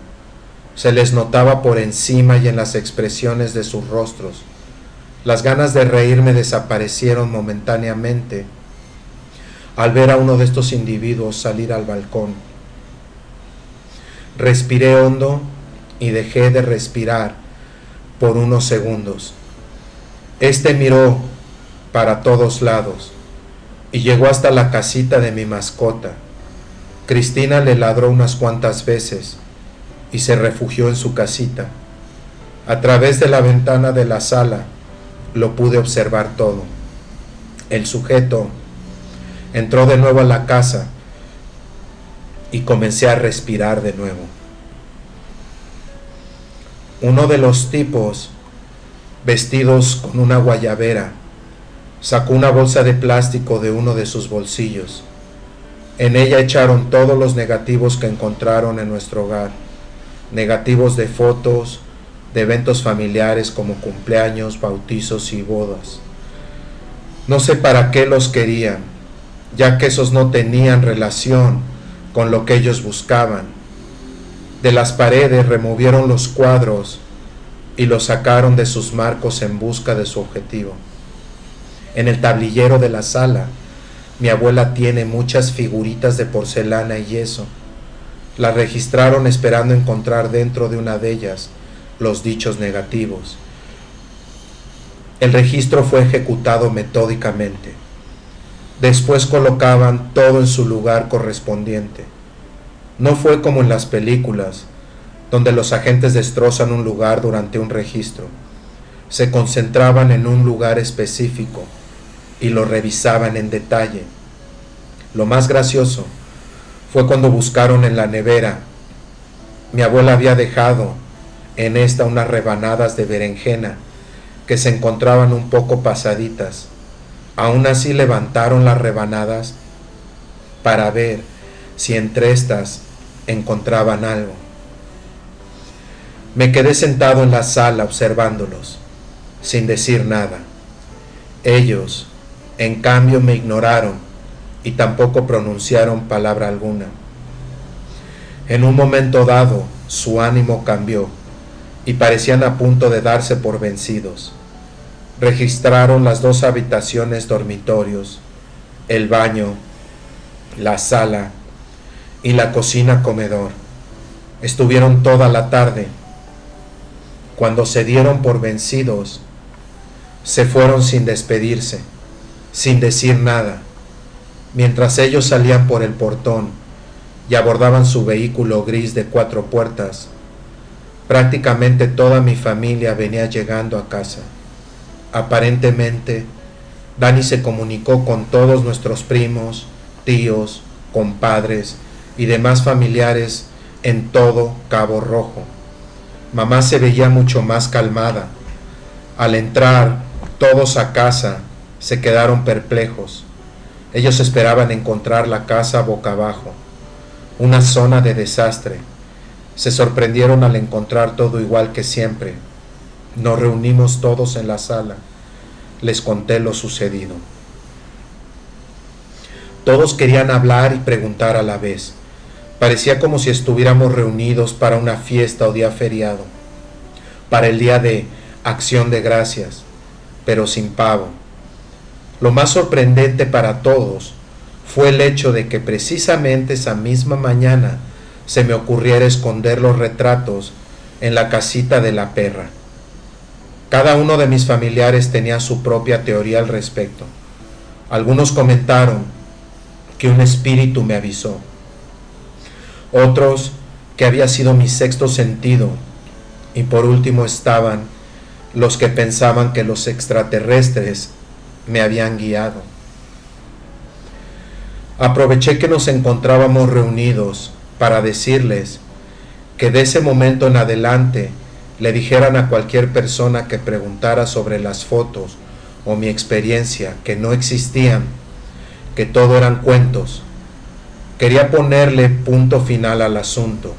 Se les notaba por encima y en las expresiones de sus rostros. Las ganas de reírme desaparecieron momentáneamente al ver a uno de estos individuos salir al balcón. Respiré hondo y dejé de respirar por unos segundos. Este miró para todos lados y llegó hasta la casita de mi mascota. Cristina le ladró unas cuantas veces y se refugió en su casita. A través de la ventana de la sala lo pude observar todo. El sujeto entró de nuevo a la casa y comencé a respirar de nuevo. Uno de los tipos, vestidos con una guayabera, sacó una bolsa de plástico de uno de sus bolsillos. En ella echaron todos los negativos que encontraron en nuestro hogar, negativos de fotos, de eventos familiares como cumpleaños, bautizos y bodas. No sé para qué los querían, ya que esos no tenían relación con lo que ellos buscaban. De las paredes removieron los cuadros y los sacaron de sus marcos en busca de su objetivo. En el tablillero de la sala, mi abuela tiene muchas figuritas de porcelana y yeso. Las registraron esperando encontrar dentro de una de ellas los dichos negativos. El registro fue ejecutado metódicamente. Después colocaban todo en su lugar correspondiente. No fue como en las películas, donde los agentes destrozan un lugar durante un registro. Se concentraban en un lugar específico y lo revisaban en detalle. Lo más gracioso fue cuando buscaron en la nevera. Mi abuela había dejado en esta unas rebanadas de berenjena que se encontraban un poco pasaditas. Aún así levantaron las rebanadas para ver si entre estas encontraban algo. Me quedé sentado en la sala observándolos, sin decir nada. Ellos, en cambio, me ignoraron y tampoco pronunciaron palabra alguna. En un momento dado, su ánimo cambió y parecían a punto de darse por vencidos. Registraron las 2 habitaciones dormitorios, el baño, la sala y la cocina comedor. Estuvieron toda la tarde. Cuando se dieron por vencidos, se fueron sin despedirse, sin decir nada. Mientras ellos salían por el portón, y abordaban su vehículo gris de 4 puertas. Prácticamente toda mi familia venía llegando a casa. Aparentemente, Dani se comunicó con todos nuestros primos, tíos, compadres y demás familiares en todo Cabo Rojo. Mamá se veía mucho más calmada. Al entrar todos a casa, se quedaron perplejos. Ellos esperaban encontrar la casa boca abajo, una zona de desastre. Se sorprendieron al encontrar todo igual que siempre. Nos reunimos todos en la sala. Les conté lo sucedido. Todos querían hablar y preguntar a la vez. Parecía como si estuviéramos reunidos para una fiesta o día feriado, para el día de Acción de Gracias, pero sin pavo. Lo más sorprendente para todos fue el hecho de que precisamente esa misma mañana se me ocurriera esconder los retratos en la casita de la perra. Cada uno de mis familiares tenía su propia teoría al respecto. Algunos comentaron que un espíritu me avisó. Otros que había sido mi sexto sentido. Y por último estaban los que pensaban que los extraterrestres me habían guiado. Aproveché que nos encontrábamos reunidos para decirles que de ese momento en adelante le dijeran a cualquier persona que preguntara sobre las fotos o mi experiencia que no existían, que todo eran cuentos. Quería ponerle punto final al asunto.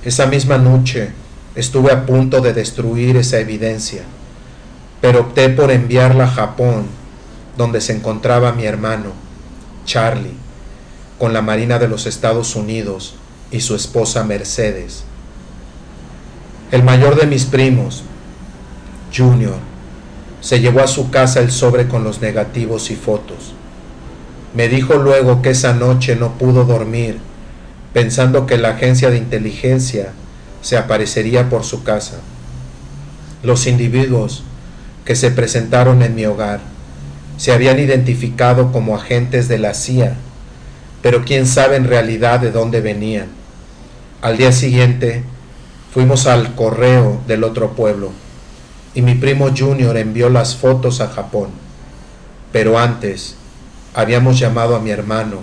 Esa misma noche estuve a punto de destruir esa evidencia, pero opté por enviarla a Japón, donde se encontraba mi hermano, Charlie, con la Marina de los Estados Unidos y su esposa Mercedes. El mayor de mis primos, Junior, se llevó a su casa el sobre con los negativos y fotos. Me dijo luego que esa noche no pudo dormir, pensando que la agencia de inteligencia se aparecería por su casa. Los individuos que se presentaron en mi hogar se habían identificado como agentes de la CIA, pero quién sabe en realidad de dónde venían. Al día siguiente fuimos al correo del otro pueblo y mi primo Junior envió las fotos a Japón, pero antes habíamos llamado a mi hermano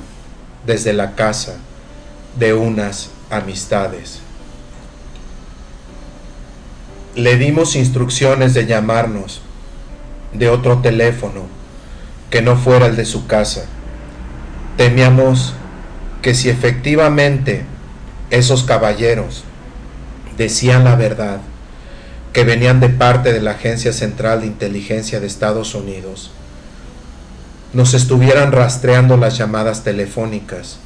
desde la casa de unas amistades. Le dimos instrucciones de llamarnos de otro teléfono que no fuera el de su casa. Temíamos que si efectivamente esos caballeros decían la verdad, que venían de parte de la Agencia Central de Inteligencia de Estados Unidos, nos estuvieran rastreando las llamadas telefónicas.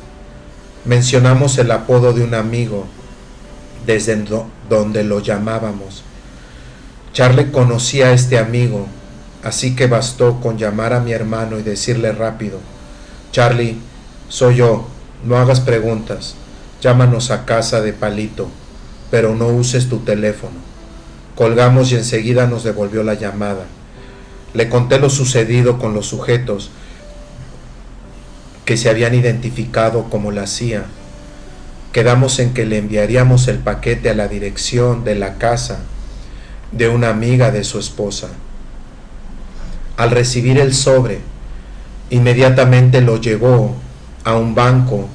Mencionamos el apodo de un amigo desde donde lo llamábamos. Charlie conocía a este amigo, así que bastó con llamar a mi hermano y decirle rápido: Charlie, soy yo, no hagas preguntas, llámanos a casa de Palito, pero no uses tu teléfono. Colgamos y enseguida nos devolvió la llamada. Le conté lo sucedido con los sujetos que se habían identificado como la CIA. Quedamos en que le enviaríamos el paquete a la dirección de la casa de una amiga de su esposa. Al recibir el sobre, inmediatamente lo llevó a un banco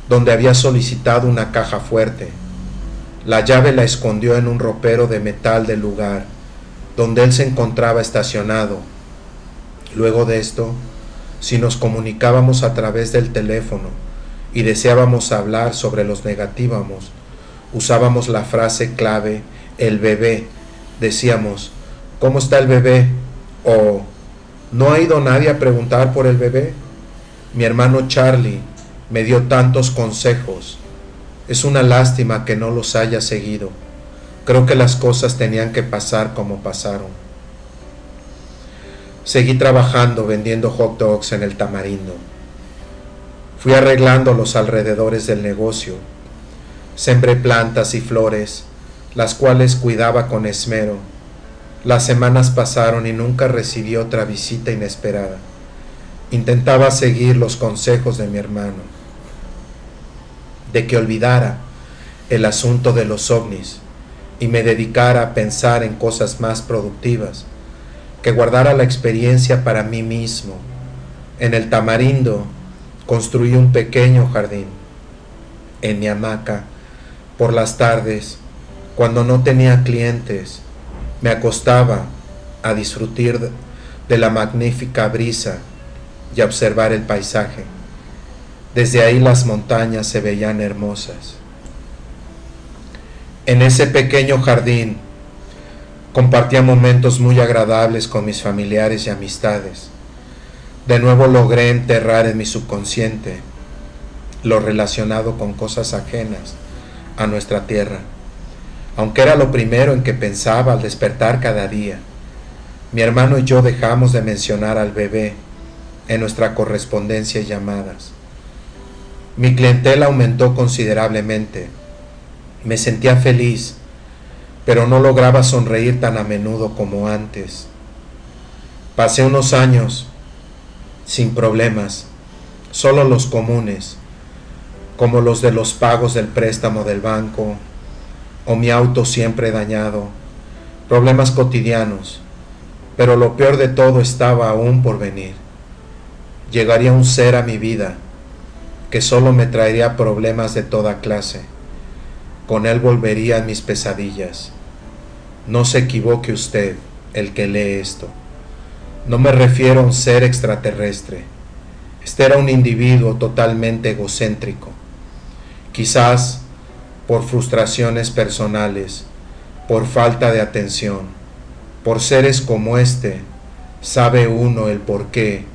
donde había solicitado una caja fuerte. La llave la escondió en un ropero de metal del lugar donde él se encontraba estacionado. Luego de esto, si nos comunicábamos a través del teléfono y deseábamos hablar sobre los negativos, usábamos la frase clave "el bebé". Decíamos: ¿cómo está el bebé? O ¿no ha ido nadie a preguntar por el bebé? Mi hermano Charlie me dio tantos consejos. Es una lástima que no los haya seguido. Creo que las cosas tenían que pasar como pasaron. Seguí trabajando vendiendo hot dogs en el Tamarindo. Fui arreglando los alrededores del negocio. Sembré plantas y flores, las cuales cuidaba con esmero. Las semanas pasaron y nunca recibí otra visita inesperada. Intentaba seguir los consejos de mi hermano. de que olvidara el asunto de los ovnis y me dedicara a pensar en cosas más productivas, que guardara la experiencia para mí mismo. En el Tamarindo construí un pequeño jardín. En mi hamaca, por las tardes, cuando no tenía clientes, me acostaba a disfrutar de la magnífica brisa y a observar el paisaje. Desde ahí las montañas se veían hermosas. En ese pequeño jardín compartía momentos muy agradables con mis familiares y amistades. De nuevo logré enterrar en mi subconsciente lo relacionado con cosas ajenas a nuestra tierra, aunque era lo primero en que pensaba al despertar cada día. Mi hermano y yo dejamos de mencionar al bebé en nuestra correspondencia y llamadas. Mi clientela aumentó considerablemente. Me sentía feliz, pero no lograba sonreír tan a menudo como antes. Pasé unos años sin problemas, solo los comunes, como los de los pagos del préstamo del banco, o mi auto siempre dañado, problemas cotidianos, pero lo peor de todo estaba aún por venir. Llegaría un ser a mi vida que solo me traería problemas de toda clase. Con él volverían mis pesadillas. No se equivoque usted, el que lee esto. No me refiero a un ser extraterrestre. Este era un individuo totalmente egocéntrico. Quizás por frustraciones personales, por falta de atención, por seres como este, sabe uno el por qué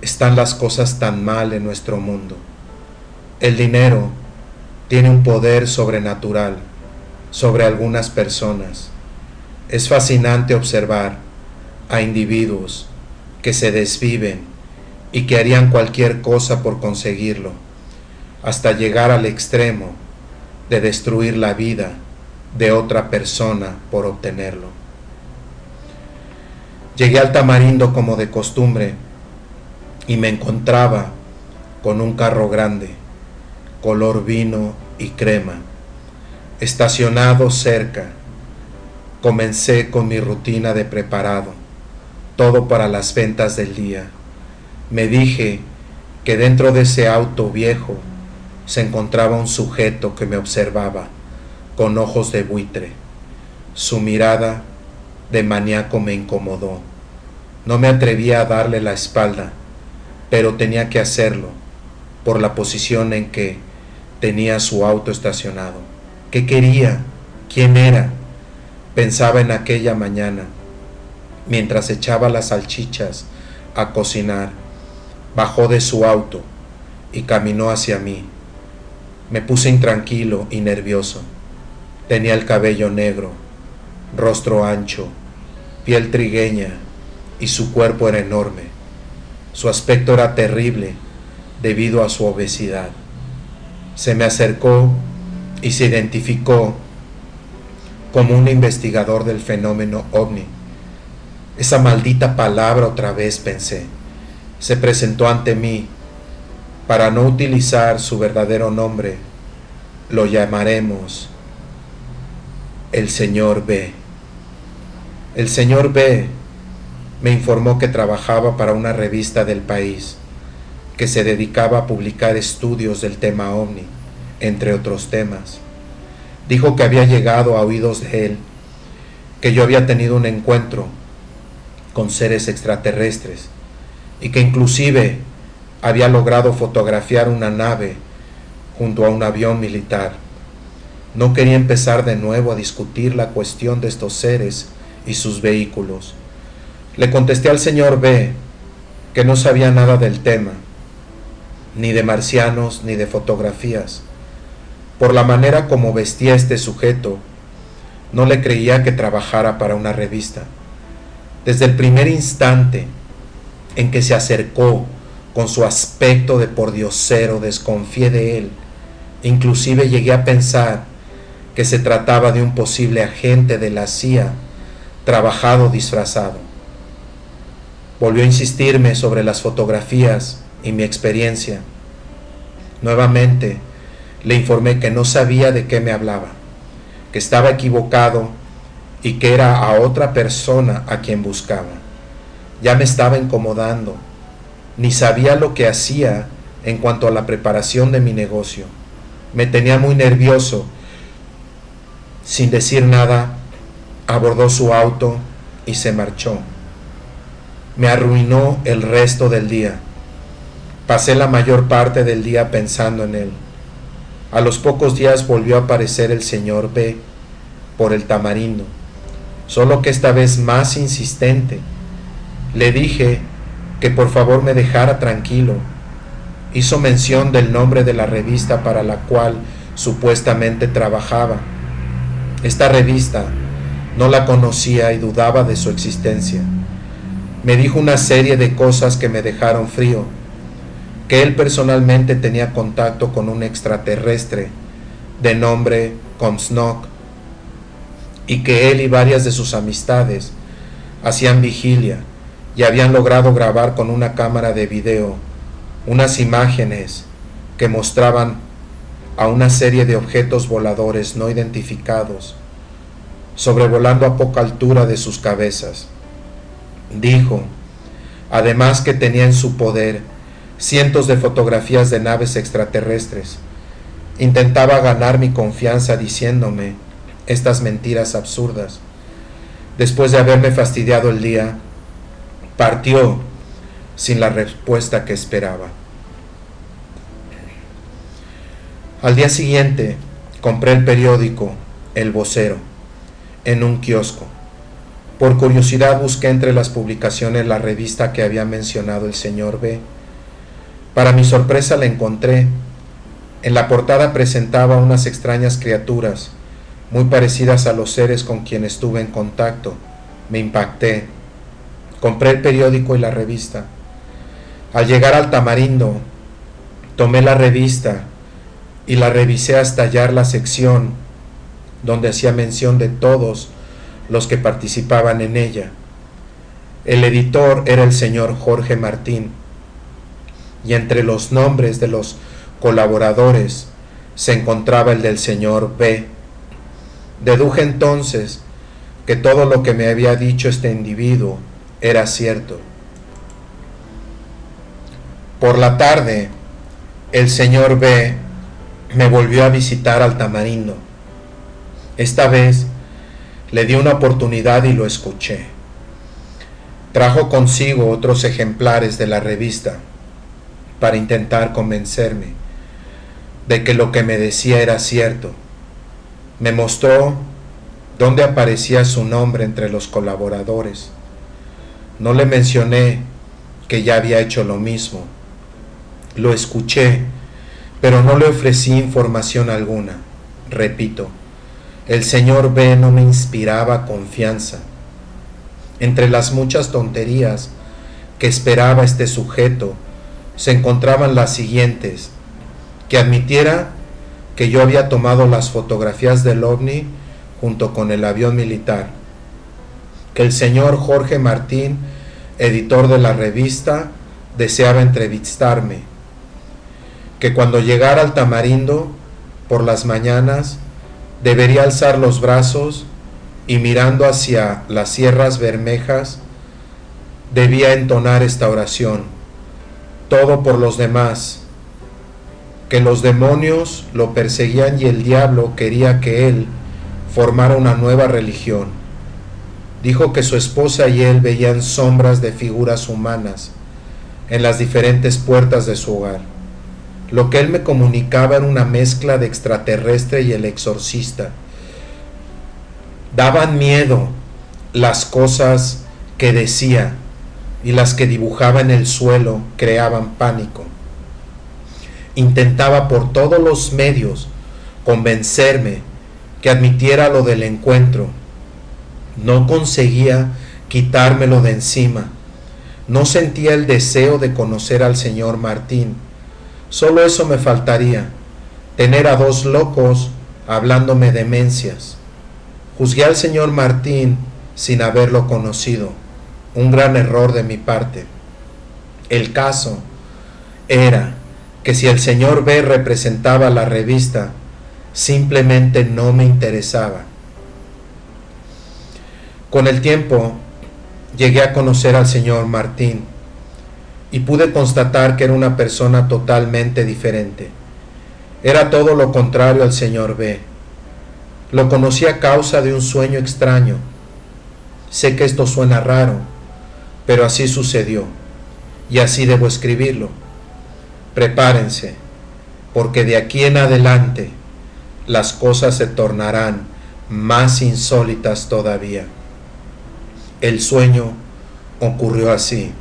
están las cosas tan mal en nuestro mundo. El dinero tiene un poder sobrenatural sobre algunas personas. Es fascinante observar a individuos que se desviven y que harían cualquier cosa por conseguirlo, hasta llegar al extremo de destruir la vida de otra persona por obtenerlo. Llegué al Tamarindo como de costumbre y me encontraba con un carro grande, color vino y crema, estacionado cerca. Comencé con mi rutina de preparado, todo para las ventas del día. Me dije que dentro de ese auto viejo se encontraba un sujeto que me observaba con ojos de buitre. Su mirada de maníaco me incomodó. No me atrevía a darle la espalda, pero tenía que hacerlo por la posición en que tenía su auto estacionado. ¿Qué quería? ¿Quién era? Pensaba en aquella mañana, mientras echaba las salchichas a cocinar. Bajó de su auto y caminó hacia mí. Me puse intranquilo y nervioso. Tenía el cabello negro, rostro ancho, piel trigueña y su cuerpo era enorme. Su aspecto era terrible debido a su obesidad. Se me acercó y se identificó como un investigador del fenómeno ovni. Esa maldita palabra otra vez pensé. Se presentó ante mí. Para no utilizar su verdadero nombre, lo llamaremos el señor B. El señor B me informó que trabajaba para una revista del país, que se dedicaba a publicar estudios del tema ovni, entre otros temas. Dijo que había llegado a oídos de él, que yo había tenido un encuentro con seres extraterrestres y que inclusive había logrado fotografiar una nave junto a un avión militar. No quería empezar de nuevo a discutir la cuestión de estos seres y sus vehículos. Le contesté al señor B que no sabía nada del tema, ni de marcianos ni de fotografías. Por la manera como vestía este sujeto, no le creía que trabajara para una revista. Desde el primer instante en que se acercó con su aspecto de pordiosero, desconfié de él. Inclusive llegué a pensar que se trataba de un posible agente de la CIA, trabajado disfrazado. Volvió a insistirme sobre las fotografías y mi experiencia. Nuevamente Le informé que no sabía de qué me hablaba, que estaba equivocado y que era a otra persona a quien buscaba. Ya me estaba incomodando, ni sabía lo que hacía en cuanto a la preparación de mi negocio. Me tenía muy nervioso. Sin decir nada, abordó su auto y se marchó. Me arruinó el resto del día. Pasé la mayor parte del día pensando en él. A los pocos días volvió a aparecer el señor B por el Tamarindo, solo que esta vez más insistente. Le dije que por favor me dejara tranquilo. Hizo mención del nombre de la revista para la cual supuestamente trabajaba. Esta revista no la conocía y dudaba de su existencia. Me dijo una serie de cosas que me dejaron frío, que él personalmente tenía contacto con un extraterrestre de nombre Comstock y que él y varias de sus amistades hacían vigilia y habían logrado grabar con una cámara de video unas imágenes que mostraban a una serie de objetos voladores no identificados sobrevolando a poca altura de sus cabezas. Dijo, además, que tenía en su poder cientos de fotografías de naves extraterrestres. Intentaba ganar mi confianza diciéndome estas mentiras absurdas. Después de haberme fastidiado el día, partió sin la respuesta que esperaba. Al día siguiente, compré el periódico El Vocero en un kiosco. Por curiosidad busqué entre las publicaciones la revista que había mencionado el señor B. Para mi sorpresa la encontré. En la portada presentaba unas extrañas criaturas, muy parecidas a los seres con quienes estuve en contacto. Me impacté. Compré el periódico y la revista. Al llegar al Tamarindo, tomé la revista y la revisé hasta hallar la sección donde hacía mención de todos los que participaban en ella. El editor era el señor Jorge Martín, y entre los nombres de los colaboradores se encontraba el del señor B. Deduje entonces que todo lo que me había dicho este individuo era cierto. Por la tarde, el señor B me volvió a visitar al Tamarindo. Esta vez le di una oportunidad y lo escuché. Trajo consigo otros ejemplares de la revista para intentar convencerme de que lo que me decía era cierto. Me mostró dónde aparecía su nombre entre los colaboradores. No le mencioné que ya había hecho lo mismo. Lo escuché, pero no le ofrecí información alguna. Repito, el señor B no me inspiraba confianza. Entre las muchas tonterías que esperaba este sujeto, se encontraban las siguientes: que admitiera que yo había tomado las fotografías del ovni junto con el avión militar, que el señor Jorge Martín, editor de la revista, deseaba entrevistarme, que cuando llegara al Tamarindo por las mañanas debería alzar los brazos y mirando hacia las Sierras Bermejas debía entonar esta oración: todo por los demás, que los demonios lo perseguían y el diablo quería que él formara una nueva religión. Dijo que su esposa y él veían sombras de figuras humanas en las diferentes puertas de su hogar. Lo que él me comunicaba era una mezcla de extraterrestre y el exorcista. Daban miedo las cosas que decía, y las que dibujaba en el suelo creaban pánico. Intentaba por todos los medios convencerme que admitiera lo del encuentro. No conseguía quitármelo de encima. No sentía el deseo de conocer al señor Martín. Solo eso me faltaría, tener a dos locos hablándome demencias. Juzgué al señor Martín sin haberlo conocido. Un gran error de mi parte. El caso era que si el señor B representaba la revista, simplemente no me interesaba. Con el tiempo, llegué a conocer al señor Martín y pude constatar que era una persona totalmente diferente. Era todo lo contrario al señor B. Lo conocí a causa de un sueño extraño. Sé que esto suena raro, pero así sucedió, y así debo escribirlo. Prepárense, porque de aquí en adelante las cosas se tornarán más insólitas todavía. El sueño ocurrió así.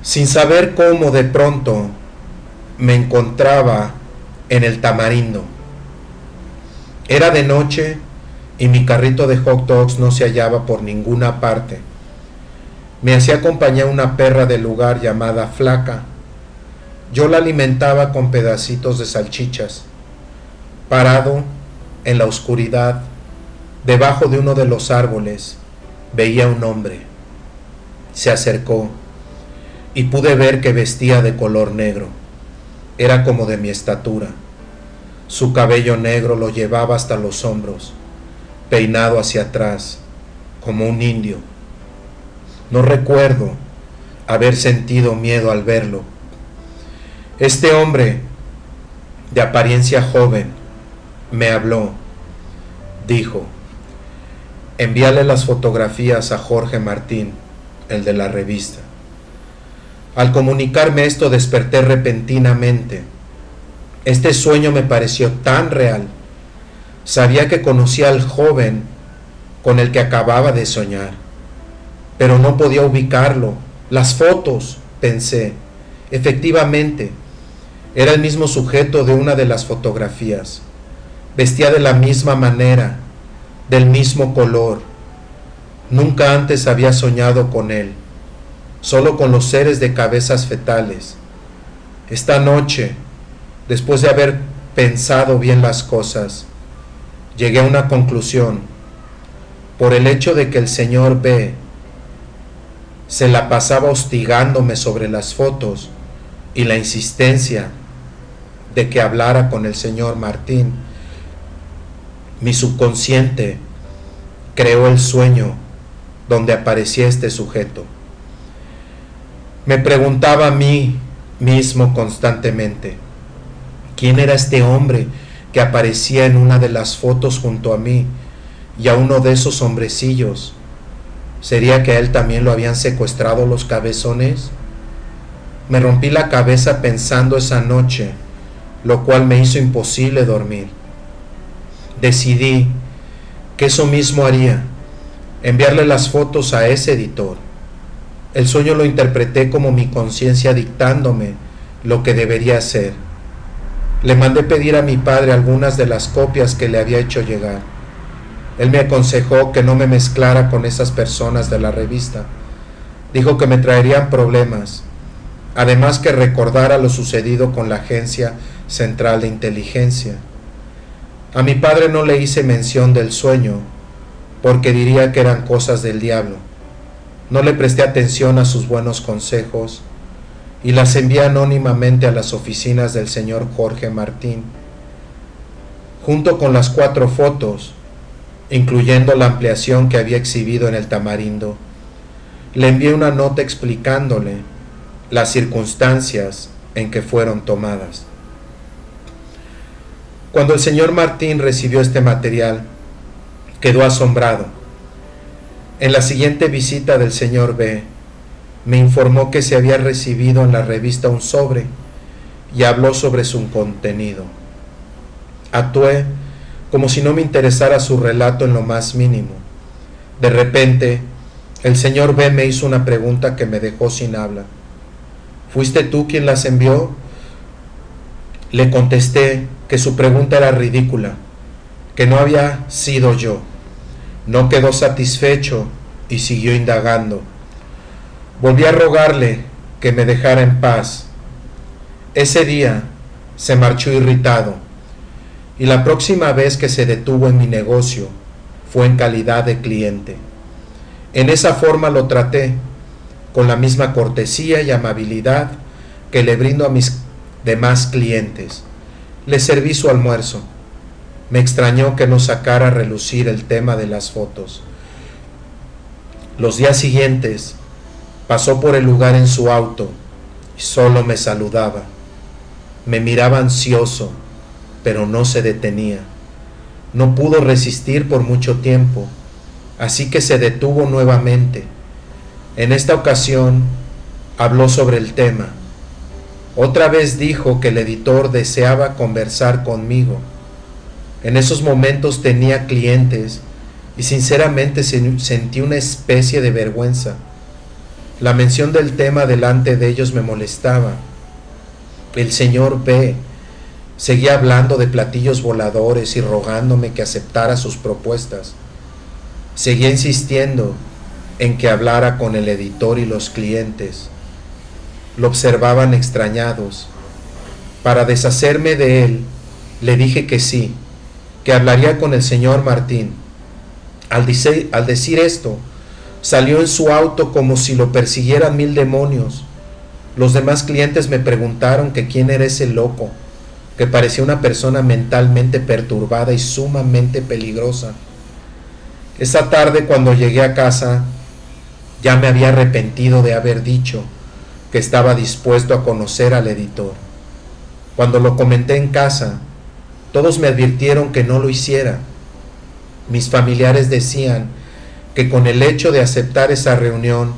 Sin saber cómo, de pronto me encontraba en el Tamarindo. Era de noche y mi carrito de hot dogs no se hallaba por ninguna parte. Me hacía compañía una perra del lugar llamada Flaca. Yo la alimentaba con pedacitos de salchichas. Parado en la oscuridad, debajo de uno de los árboles, veía un hombre. Se acercó y pude ver que vestía de color negro. Era como de mi estatura. Su cabello negro lo llevaba hasta los hombros, peinado hacia atrás, como un indio. No recuerdo haber sentido miedo al verlo. Este hombre, de apariencia joven, me habló. Dijo: envíale las fotografías a Jorge Martín, el de la revista. Al comunicarme esto, desperté repentinamente. Este sueño me pareció tan real. Sabía que conocía al joven con el que acababa de soñar, pero no podía ubicarlo. Las fotos, pensé. Efectivamente, era el mismo sujeto de una de las fotografías. Vestía de la misma manera, del mismo color. Nunca antes había soñado con él, solo con los seres de cabezas fetales. Esta noche, después de haber pensado bien las cosas, llegué a una conclusión. Por el hecho de que el señor B se la pasaba hostigándome sobre las fotos y la insistencia de que hablara con el señor Martín, mi subconsciente creó el sueño donde aparecía este sujeto. Me preguntaba a mí mismo constantemente, ¿quién era este hombre que aparecía en una de las fotos junto a mí y a uno de esos hombrecillos? ¿Sería que a él también lo habían secuestrado los cabezones? Me rompí la cabeza pensando esa noche, lo cual me hizo imposible dormir. Decidí que eso mismo haría, enviarle las fotos a ese editor. El sueño lo interpreté como mi conciencia dictándome lo que debería hacer. Le mandé pedir a mi padre algunas de las copias que le había hecho llegar. Él me aconsejó que no me mezclara con esas personas de la revista. Dijo que me traerían problemas. Además, que recordara lo sucedido con la Agencia Central de Inteligencia. A mi padre no le hice mención del sueño, porque diría que eran cosas del diablo. No le presté atención a sus buenos consejos y las envié anónimamente a las oficinas del señor Jorge Martín. Junto con las 4 fotos, incluyendo la ampliación que había exhibido en el Tamarindo, le envié una nota explicándole las circunstancias en que fueron tomadas. Cuando el señor Martín recibió este material, quedó asombrado. En la siguiente visita del señor B, me informó que se había recibido en la revista un sobre y habló sobre su contenido. Actué como si no me interesara su relato en lo más mínimo. De repente, el señor B me hizo una pregunta que me dejó sin habla. ¿Fuiste tú quien las envió? Le contesté que su pregunta era ridícula, que no había sido yo. No quedó satisfecho y siguió indagando. Volví a rogarle que me dejara en paz. Ese día se marchó irritado, y la próxima vez que se detuvo en mi negocio fue en calidad de cliente. En esa forma lo traté, con la misma cortesía y amabilidad que le brindo a mis demás clientes. Le serví su almuerzo. Me extrañó que no sacara a relucir el tema de las fotos. Los días siguientes pasó por el lugar en su auto y solo me saludaba. Me miraba ansioso, pero no se detenía. No pudo resistir por mucho tiempo, así que se detuvo nuevamente. En esta ocasión habló sobre el tema. Otra vez dijo que el editor deseaba conversar conmigo. En esos momentos tenía clientes y sinceramente sentí una especie de vergüenza. La mención del tema delante de ellos me molestaba. El señor B seguía hablando de platillos voladores y rogándome que aceptara sus propuestas. Seguía insistiendo en que hablara con el editor y los clientes. Lo observaban extrañados. Para deshacerme de él, le dije que sí, que hablaría con el señor Martín. Al decir esto, salió en su auto como si lo persiguieran 1000 demonios. Los demás clientes me preguntaron que quién era ese loco, que parecía una persona mentalmente perturbada y sumamente peligrosa. Esa tarde, cuando llegué a casa, ya me había arrepentido de haber dicho que estaba dispuesto a conocer al editor. Cuando lo comenté en casa, todos me advirtieron que no lo hiciera. Mis familiares decían que con el hecho de aceptar esa reunión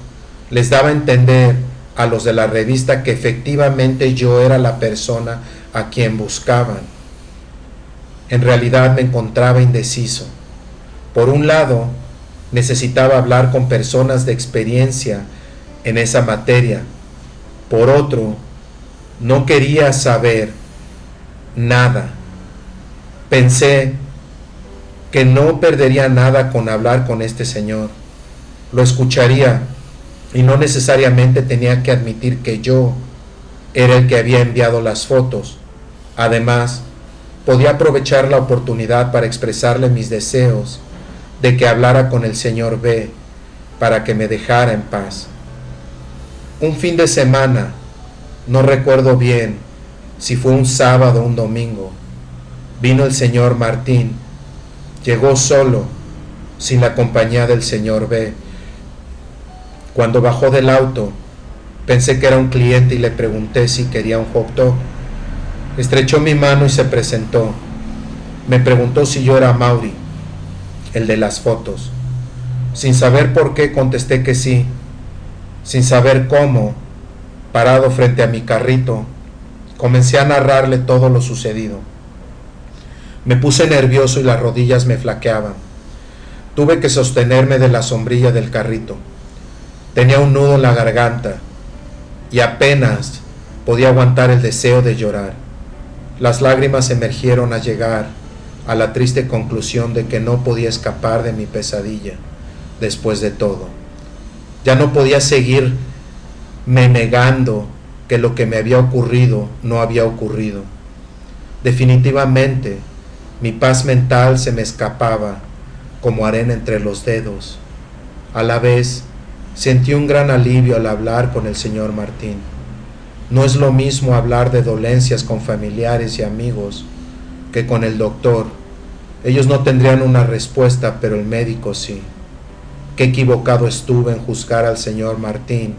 les daba a entender a los de la revista que efectivamente yo era la persona a quien buscaban. En realidad me encontraba indeciso. Por un lado, necesitaba hablar con personas de experiencia en esa materia. Por otro, no quería saber nada. Pensé que no perdería nada con hablar con este señor. Lo escucharía y no necesariamente tenía que admitir que yo era el que había enviado las fotos. Además, podía aprovechar la oportunidad para expresarle mis deseos de que hablara con el señor B para que me dejara en paz. Un fin de semana, no recuerdo bien si fue un sábado o un domingo, vino el señor Martín. Llegó solo, sin la compañía del señor B. Cuando bajó del auto, pensé que era un cliente y le pregunté si quería un hot dog. Estrechó mi mano y se presentó. Me preguntó si yo era Mauri, el de las fotos. Sin saber por qué, contesté que sí. Sin saber cómo, parado frente a mi carrito, comencé a narrarle todo lo sucedido. Me puse nervioso y las rodillas me flaqueaban. Tuve que sostenerme de la sombrilla del carrito. Tenía un nudo en la garganta y apenas podía aguantar el deseo de llorar. Las lágrimas emergieron a llegar a la triste conclusión de que no podía escapar de mi pesadilla después de todo. Ya no podía seguirme negando que lo que me había ocurrido no había ocurrido. Definitivamente, mi paz mental se me escapaba como arena entre los dedos. A la vez, sentí un gran alivio al hablar con el señor Martín. No es lo mismo hablar de dolencias con familiares y amigos que con el doctor. Ellos no tendrían una respuesta, pero el médico sí. Qué equivocado estuve en juzgar al señor Martín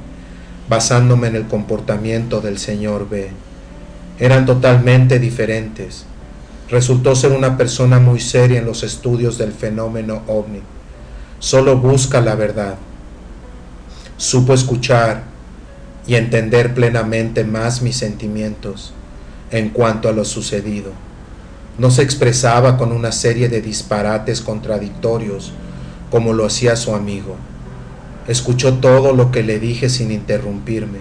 basándome en el comportamiento del señor B. Eran totalmente diferentes. Resultó ser una persona muy seria en los estudios del fenómeno ovni. Solo busca la verdad. Supo escuchar y entender plenamente más mis sentimientos en cuanto a lo sucedido. No se expresaba con una serie de disparates contradictorios como lo hacía su amigo. Escuchó todo lo que le dije sin interrumpirme.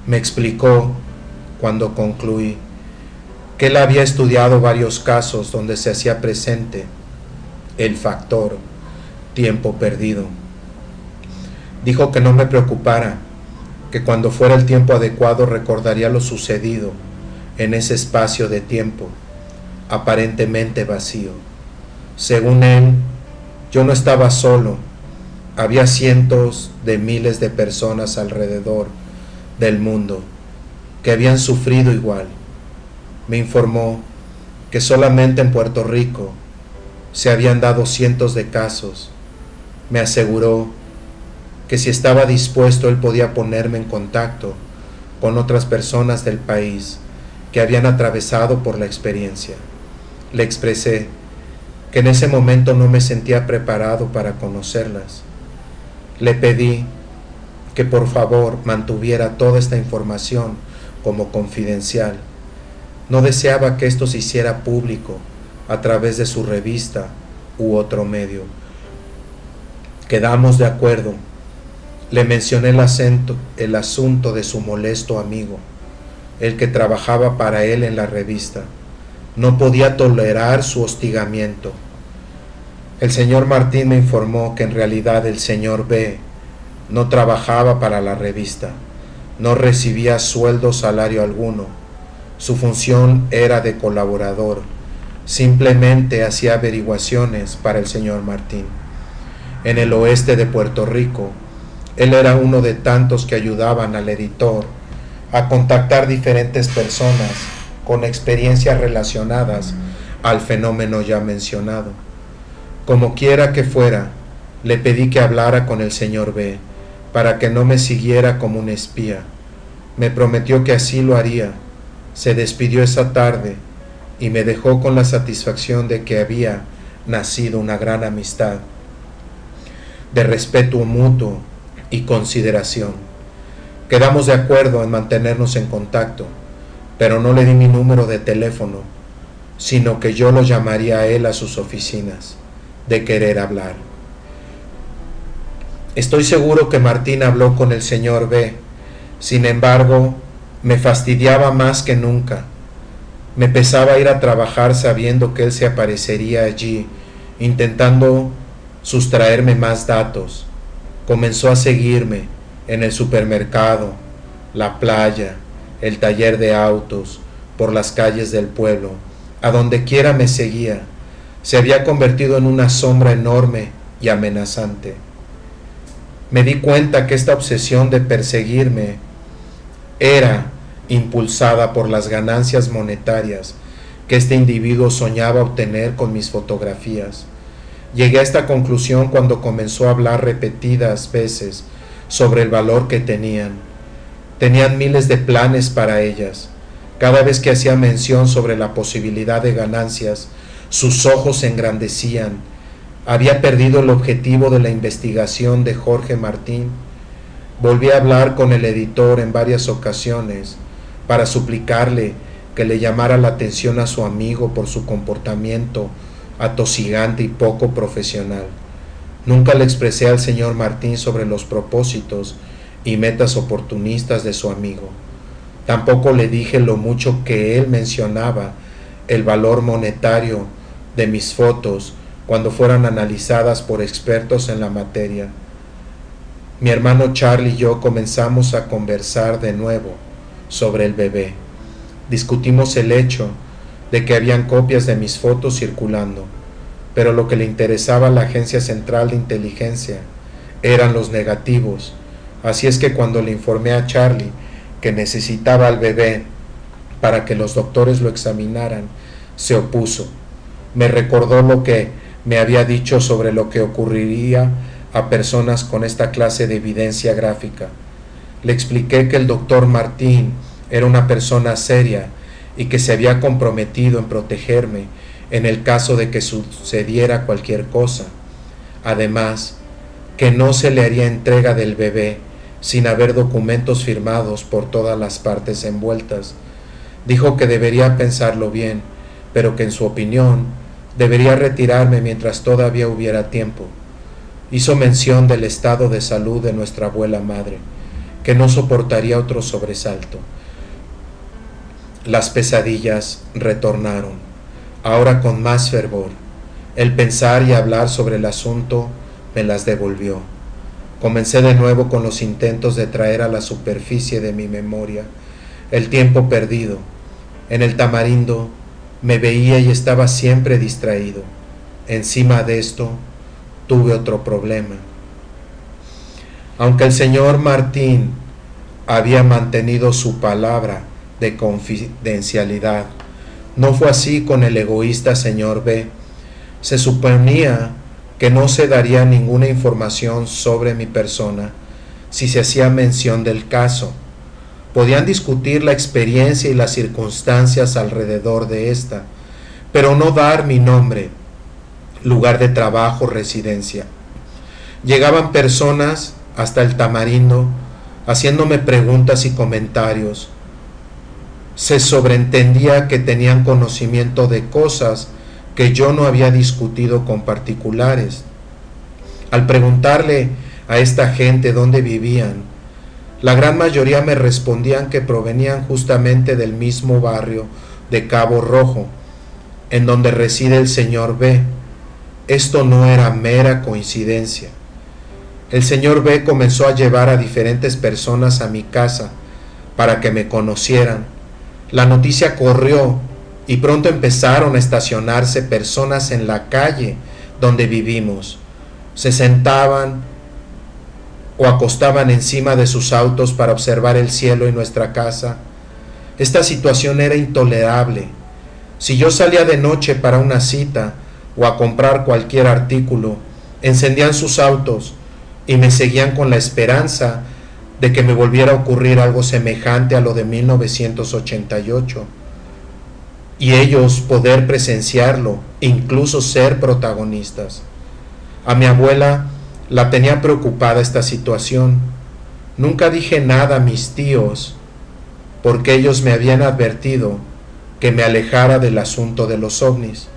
Me explicó, cuando concluí, que él había estudiado varios casos donde se hacía presente el factor tiempo perdido. Dijo que no me preocupara, que cuando fuera el tiempo adecuado recordaría lo sucedido en ese espacio de tiempo aparentemente vacío. Según él, yo no estaba solo, había cientos de miles de personas alrededor del mundo que habían sufrido igual. Me informó que solamente en Puerto Rico se habían dado cientos de casos. Me aseguró que si estaba dispuesto él podía ponerme en contacto con otras personas del país que habían atravesado por la experiencia. Le expresé que en ese momento no me sentía preparado para conocerlas. Le pedí que por favor mantuviera toda esta información como confidencial. No deseaba que esto se hiciera público a través de su revista u otro medio. Quedamos de acuerdo. Le mencioné el asunto de su molesto amigo, el que trabajaba para él en la revista. No podía tolerar su hostigamiento. El señor Martín me informó que en realidad el señor B no trabajaba para la revista, no recibía sueldo o salario alguno. Su función era de colaborador, simplemente hacía averiguaciones para el señor Martín. En el oeste de Puerto Rico, él era uno de tantos que ayudaban al editor a contactar diferentes personas con experiencias relacionadas al fenómeno ya mencionado. Como quiera que fuera, le pedí que hablara con el señor B para que no me siguiera como un espía. Me prometió que así lo haría. Se despidió esa tarde y me dejó con la satisfacción de que había nacido una gran amistad, de respeto mutuo y consideración. Quedamos de acuerdo en mantenernos en contacto, pero no le di mi número de teléfono, sino que yo lo llamaría a él a sus oficinas, de querer hablar. Estoy seguro que Martín habló con el señor B. Sin embargo, me fastidiaba más que nunca. Me pesaba ir a trabajar sabiendo que él se aparecería allí, intentando sustraerme más datos. Comenzó a seguirme en el supermercado, la playa, el taller de autos, por las calles del pueblo. A donde quiera me seguía. Se había convertido en una sombra enorme y amenazante. Me di cuenta que esta obsesión de perseguirme era impulsada por las ganancias monetarias que este individuo soñaba obtener con mis fotografías. Llegué a esta conclusión cuando comenzó a hablar repetidas veces sobre el valor que tenían. Tenían miles de planes para ellas. Cada vez que hacía mención sobre la posibilidad de ganancias, sus ojos se engrandecían. Había perdido el objetivo de la investigación de Jorge Martín. Volví a hablar con el editor en varias ocasiones para suplicarle que le llamara la atención a su amigo por su comportamiento atosigante y poco profesional. Nunca le expresé al señor Martín sobre los propósitos y metas oportunistas de su amigo. Tampoco le dije lo mucho que él mencionaba el valor monetario de mis fotos cuando fueran analizadas por expertos en la materia. Mi hermano Charlie y yo comenzamos a conversar de nuevo sobre el bebé. Discutimos el hecho de que habían copias de mis fotos circulando, pero lo que le interesaba a la Agencia Central de Inteligencia eran los negativos. Así es que cuando le informé a Charlie que necesitaba al bebé para que los doctores lo examinaran, se opuso. Me recordó lo que me había dicho sobre lo que ocurriría a personas con esta clase de evidencia gráfica. Le expliqué que el doctor Martín era una persona seria y que se había comprometido en protegerme en el caso de que sucediera cualquier cosa. Además, que no se le haría entrega del bebé sin haber documentos firmados por todas las partes envueltas. Dijo que debería pensarlo bien, pero que en su opinión debería retirarme mientras todavía hubiera tiempo. Hizo mención del estado de salud de nuestra abuela madre, que no soportaría otro sobresalto. Las pesadillas retornaron, ahora con más fervor. El pensar y hablar sobre el asunto me las devolvió. Comencé de nuevo con los intentos de traer a la superficie de mi memoria el tiempo perdido. En el Tamarindo me veía y estaba siempre distraído. Encima de esto, tuve otro problema. Aunque el señor Martín había mantenido su palabra de confidencialidad. No fue así con el egoísta señor B. Se suponía que no se daría ninguna información sobre mi persona si se hacía mención del caso. Podían discutir la experiencia y las circunstancias alrededor de esta, pero no dar mi nombre, lugar de trabajo, residencia. Llegaban personas hasta el Tamarindo haciéndome preguntas y comentarios. Se sobreentendía que tenían conocimiento de cosas que yo no había discutido con particulares. Al preguntarle a esta gente dónde vivían, la gran mayoría me respondían que provenían justamente del mismo barrio de Cabo Rojo, en donde reside el señor B. Esto no era mera coincidencia. El señor B comenzó a llevar a diferentes personas a mi casa para que me conocieran. La noticia corrió y pronto empezaron a estacionarse personas en la calle donde vivimos. Se sentaban o acostaban encima de sus autos para observar el cielo y nuestra casa. Esta situación era intolerable. Si yo salía de noche para una cita o a comprar cualquier artículo, encendían sus autos y me seguían con la esperanza de que me volviera a ocurrir algo semejante a lo de 1988 y ellos poder presenciarlo, incluso ser protagonistas. A mi abuela la tenía preocupada esta situación. Nunca dije nada a mis tíos porque ellos me habían advertido que me alejara del asunto de los ovnis.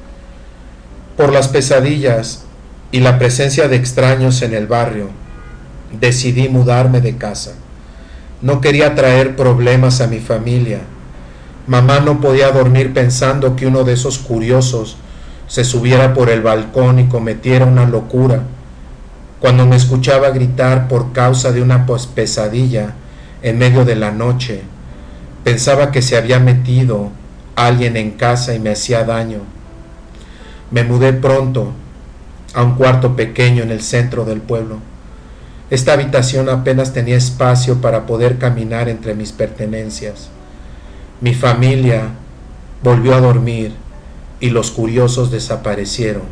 Por las pesadillas y la presencia de extraños en el barrio, decidí mudarme de casa. No quería traer problemas a mi familia. Mamá no podía dormir pensando que uno de esos curiosos se subiera por el balcón y cometiera una locura. Cuando me escuchaba gritar por causa de una pesadilla en medio de la noche, pensaba que se había metido alguien en casa y me hacía daño. Me mudé pronto a un cuarto pequeño en el centro del pueblo. Esta habitación apenas tenía espacio para poder caminar entre mis pertenencias. Mi familia volvió a dormir y los curiosos desaparecieron.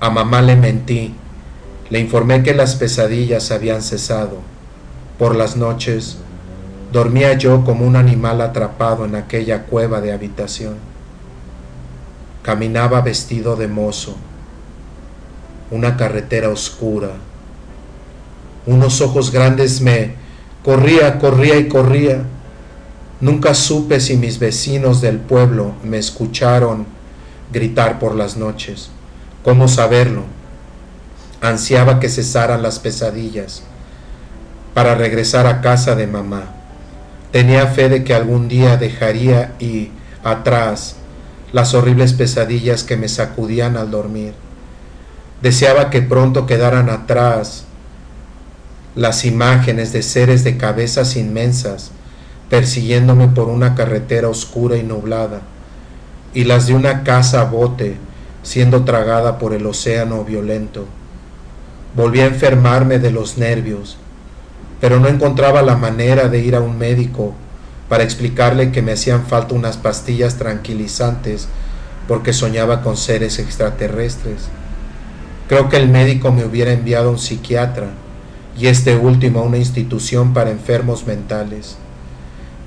A mamá le mentí. Le informé que las pesadillas habían cesado. Por las noches dormía yo como un animal atrapado en aquella cueva de habitación. Caminaba vestido de mozo. Una carretera oscura. Unos ojos grandes me corría y corría. Nunca supe si mis vecinos del pueblo me escucharon gritar por las noches. ¿Cómo saberlo? Ansiaba que cesaran las pesadillas para regresar a casa de mamá. Tenía fe de que algún día dejaría atrás las horribles pesadillas que me sacudían al dormir. Deseaba que pronto quedaran atrás las imágenes de seres de cabezas inmensas persiguiéndome por una carretera oscura y nublada, y las de una casa a bote siendo tragada por el océano violento. Volví a enfermarme de los nervios, pero no encontraba la manera de ir a un médico para explicarle que me hacían falta unas pastillas tranquilizantes porque soñaba con seres extraterrestres. Creo que el médico me hubiera enviado a un psiquiatra y este último a una institución para enfermos mentales.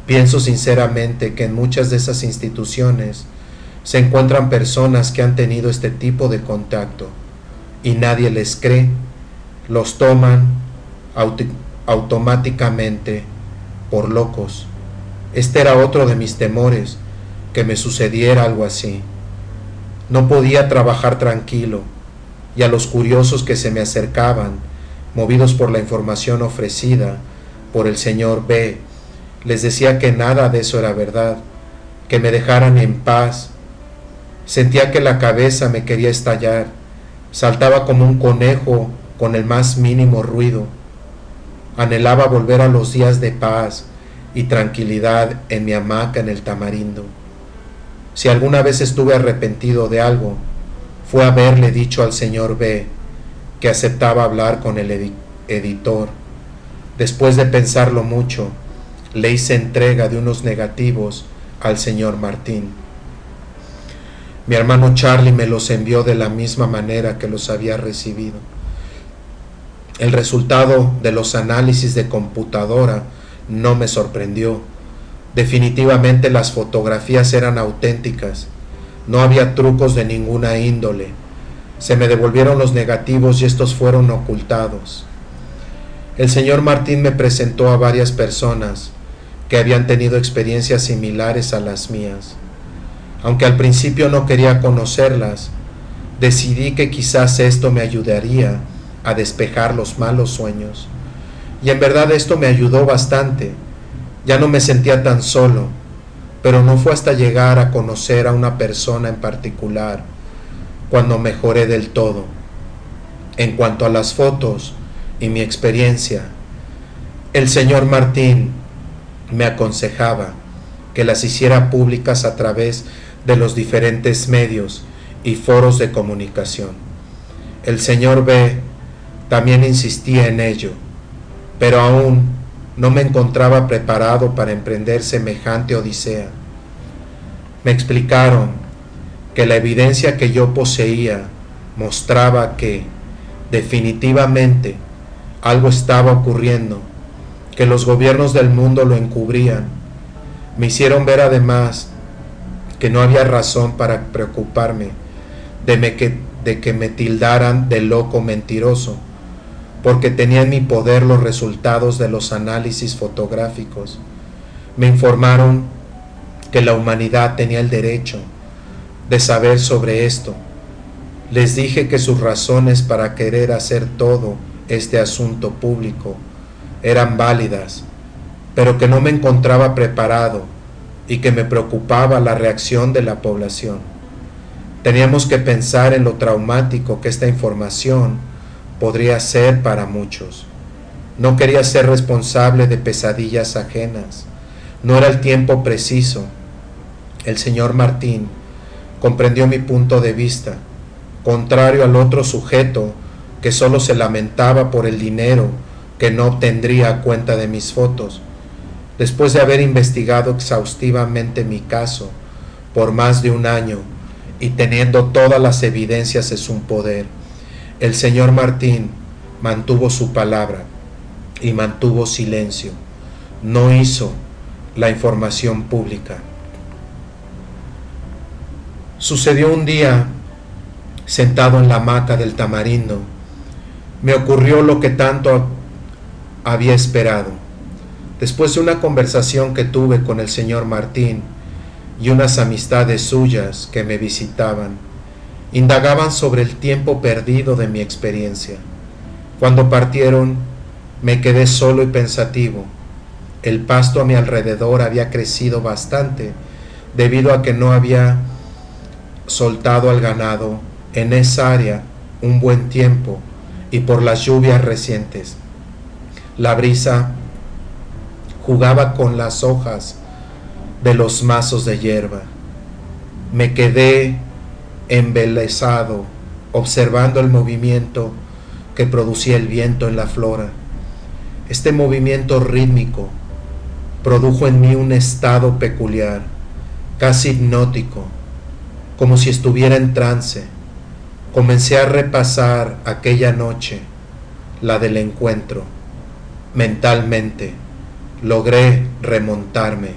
Pienso sinceramente que en muchas de esas instituciones se encuentran personas que han tenido este tipo de contacto y nadie les cree. Los toman automáticamente por locos. Este era otro de mis temores, que me sucediera algo así. No podía trabajar tranquilo, y a los curiosos que se me acercaban, movidos por la información ofrecida por el señor B, les decía que nada de eso era verdad, que me dejaran en paz. Sentía que la cabeza me quería estallar, saltaba como un conejo con el más mínimo ruido. Anhelaba volver a los días de paz y tranquilidad en mi hamaca en el Tamarindo. Si alguna vez estuve arrepentido de algo, fue haberle dicho al señor B que aceptaba hablar con el editor. Después de pensarlo mucho, le hice entrega de unos negativos al señor Martín. Mi hermano Charlie me los envió de la misma manera que los había recibido. El resultado de los análisis de computadora no me sorprendió. Definitivamente las fotografías eran auténticas. No había trucos de ninguna índole. Se me devolvieron los negativos y estos fueron ocultados. El señor Martín me presentó a varias personas que habían tenido experiencias similares a las mías. Aunque al principio no quería conocerlas, decidí que quizás esto me ayudaría a despejar los malos sueños. Y en verdad esto me ayudó bastante. Ya no me sentía tan solo, pero no fue hasta llegar a conocer a una persona en particular cuando mejoré del todo. En cuanto a las fotos y mi experiencia, el señor Martín me aconsejaba que las hiciera públicas a través de los diferentes medios y foros de comunicación. El señor B también insistía en ello, pero aún no me encontraba preparado para emprender semejante odisea. Me explicaron que la evidencia que yo poseía mostraba que, definitivamente, algo estaba ocurriendo, que los gobiernos del mundo lo encubrían. Me hicieron ver además que no había razón para preocuparme de que me tildaran de loco mentiroso, porque tenía en mi poder los resultados de los análisis fotográficos. Me informaron que la humanidad tenía el derecho de saber sobre esto. Les dije que sus razones para querer hacer todo este asunto público eran válidas, pero que no me encontraba preparado y que me preocupaba la reacción de la población. Teníamos que pensar en lo traumático que esta información podría ser para muchos. No quería ser responsable de pesadillas ajenas. No era el tiempo preciso. El señor Martín comprendió mi punto de vista, contrario al otro sujeto que solo se lamentaba por el dinero que no obtendría a cuenta de mis fotos. Después de haber investigado exhaustivamente mi caso por más de un año y teniendo todas las evidencias en su poder, el señor Martín mantuvo su palabra y mantuvo silencio. No hizo la información pública. Sucedió un día, sentado en la hamaca del Tamarindo, me ocurrió lo que tanto había esperado. Después de una conversación que tuve con el señor Martín y unas amistades suyas que me visitaban, indagaban sobre el tiempo perdido de mi experiencia. Cuando partieron, me quedé solo y pensativo. El pasto a mi alrededor había crecido bastante debido a que no había soltado al ganado en esa área un buen tiempo y por las lluvias recientes. La brisa jugaba con las hojas de los mazos de hierba. Me quedé embelesado observando el movimiento que producía el viento en la flora. Este movimiento rítmico produjo en mí un estado peculiar, casi hipnótico, como si estuviera en trance. Comencé a repasar aquella noche, la del encuentro. Mentalmente logré remontarme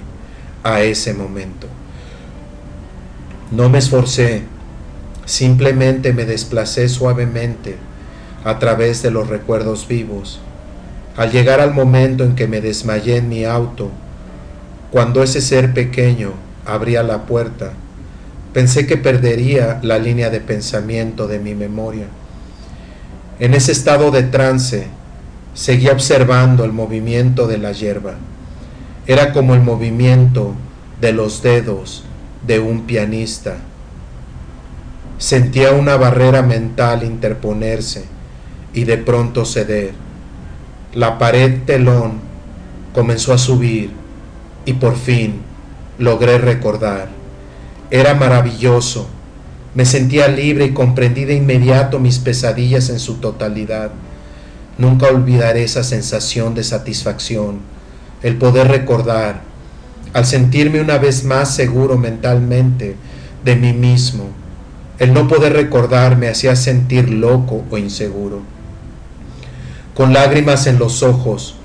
a ese momento. No me esforcé, simplemente me desplacé suavemente a través de los recuerdos vivos. Al llegar al momento en que me desmayé en mi auto, cuando ese ser pequeño abría la puerta, pensé que perdería la línea de pensamiento de mi memoria. En ese estado de trance, seguía observando el movimiento de la hierba. Era como el movimiento de los dedos de un pianista. Sentía una barrera mental interponerse y de pronto ceder. La pared telón comenzó a subir y por fin logré recordar. Era maravilloso. Me sentía libre y comprendí de inmediato mis pesadillas en su totalidad. Nunca olvidaré esa sensación de satisfacción, el poder recordar, al sentirme una vez más seguro mentalmente de mí mismo. El no poder recordar me hacía sentir loco o inseguro. Con lágrimas en los ojos,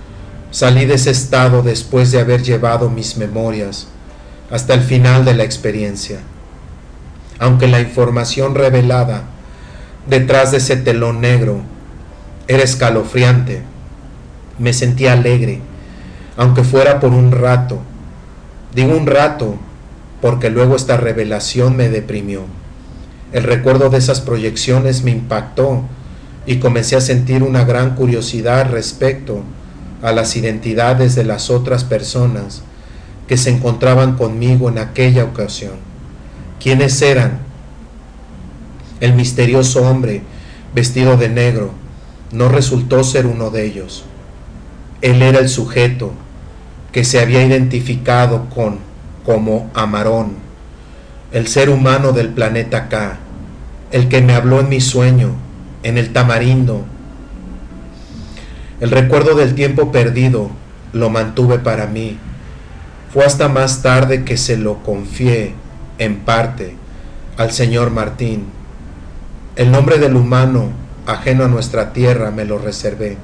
salí de ese estado después de haber llevado mis memorias hasta el final de la experiencia. Aunque la información revelada detrás de ese telón negro era escalofriante, me sentía alegre, aunque fuera por un rato. Digo un rato porque luego esta revelación me deprimió. El recuerdo de esas proyecciones me impactó y comencé a sentir una gran curiosidad respecto a las identidades de las otras personas que se encontraban conmigo en aquella ocasión. ¿Quiénes eran? El misterioso hombre vestido de negro no resultó ser uno de ellos. Él era el sujeto que se había identificado como Amarón, el ser humano del planeta K, el que me habló en mi sueño, en el tamarindo. El recuerdo del tiempo perdido lo mantuve para mí. Fue hasta más tarde que se lo confié, en parte, al señor Martín. El nombre del humano ajeno a nuestra tierra me lo reservé.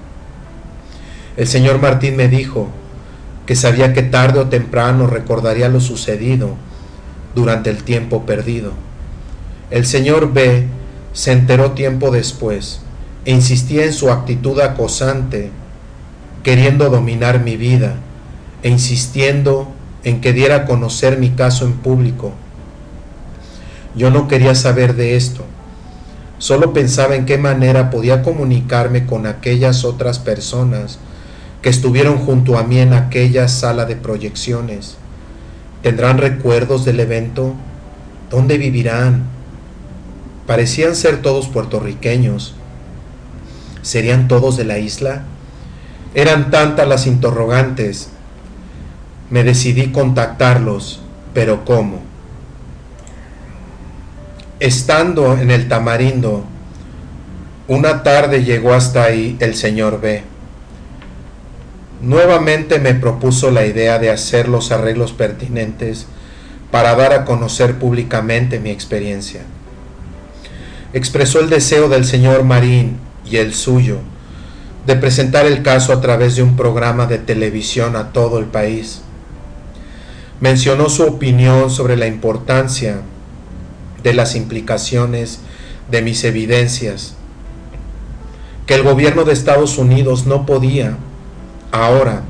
El señor Martín me dijo que sabía que tarde o temprano recordaría lo sucedido durante el tiempo perdido. El señor B se enteró tiempo después e insistía en su actitud acosante, queriendo dominar mi vida e insistiendo en que diera a conocer mi caso en público. Yo no quería saber de esto, solo pensaba en qué manera podía comunicarme con aquellas otras personas que estuvieron junto a mí en aquella sala de proyecciones. ¿Tendrán recuerdos del evento? ¿Dónde vivirán? Parecían ser todos puertorriqueños. ¿Serían todos de la isla? Eran tantas las interrogantes. Me decidí contactarlos, pero ¿cómo? Estando en el tamarindo, una tarde llegó hasta ahí el señor B. Nuevamente me propuso la idea de hacer los arreglos pertinentes para dar a conocer públicamente mi experiencia. Expresó el deseo del señor Marín y el suyo de presentar el caso a través de un programa de televisión a todo el país. Mencionó su opinión sobre la importancia de las implicaciones de mis evidencias, que el gobierno de Estados Unidos no podía ahora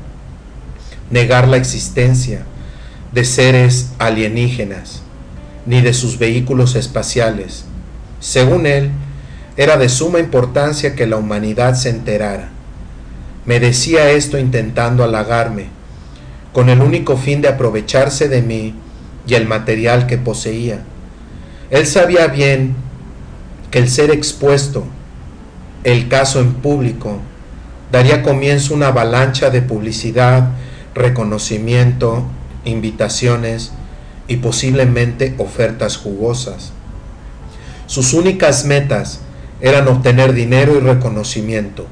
negar la existencia de seres alienígenas ni de sus vehículos espaciales. Según él, era de suma importancia que la humanidad se enterara. Me decía esto intentando halagarme, con el único fin de aprovecharse de mí y el material que poseía. Él sabía bien que el ser expuesto, el caso en público, daría comienzo a una avalancha de publicidad, reconocimiento, invitaciones y posiblemente ofertas jugosas. Sus únicas metas eran obtener dinero y reconocimiento.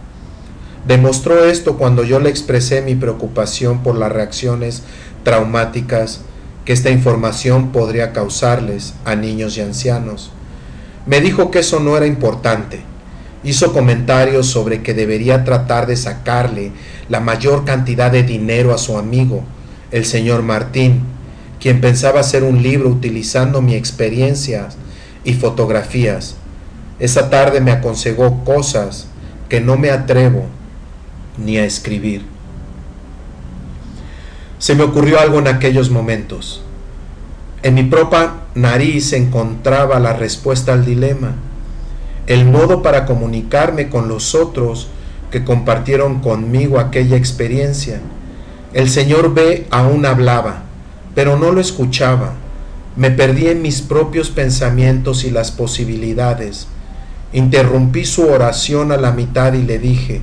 Demostró esto cuando yo le expresé mi preocupación por las reacciones traumáticas que esta información podría causarles a niños y ancianos. Me dijo que eso no era importante. Hizo comentarios sobre que debería tratar de sacarle la mayor cantidad de dinero a su amigo, el señor Martín, quien pensaba hacer un libro utilizando mi experiencia y fotografías. Esa tarde me aconsejó cosas que no me atrevo ni a escribir. Se me ocurrió algo en aquellos momentos. En mi propia nariz se encontraba la respuesta al dilema, el modo para comunicarme con los otros que compartieron conmigo aquella experiencia. El señor B aún hablaba, pero no lo escuchaba. Me perdí en mis propios pensamientos y las posibilidades. Interrumpí su oración a la mitad y le dije: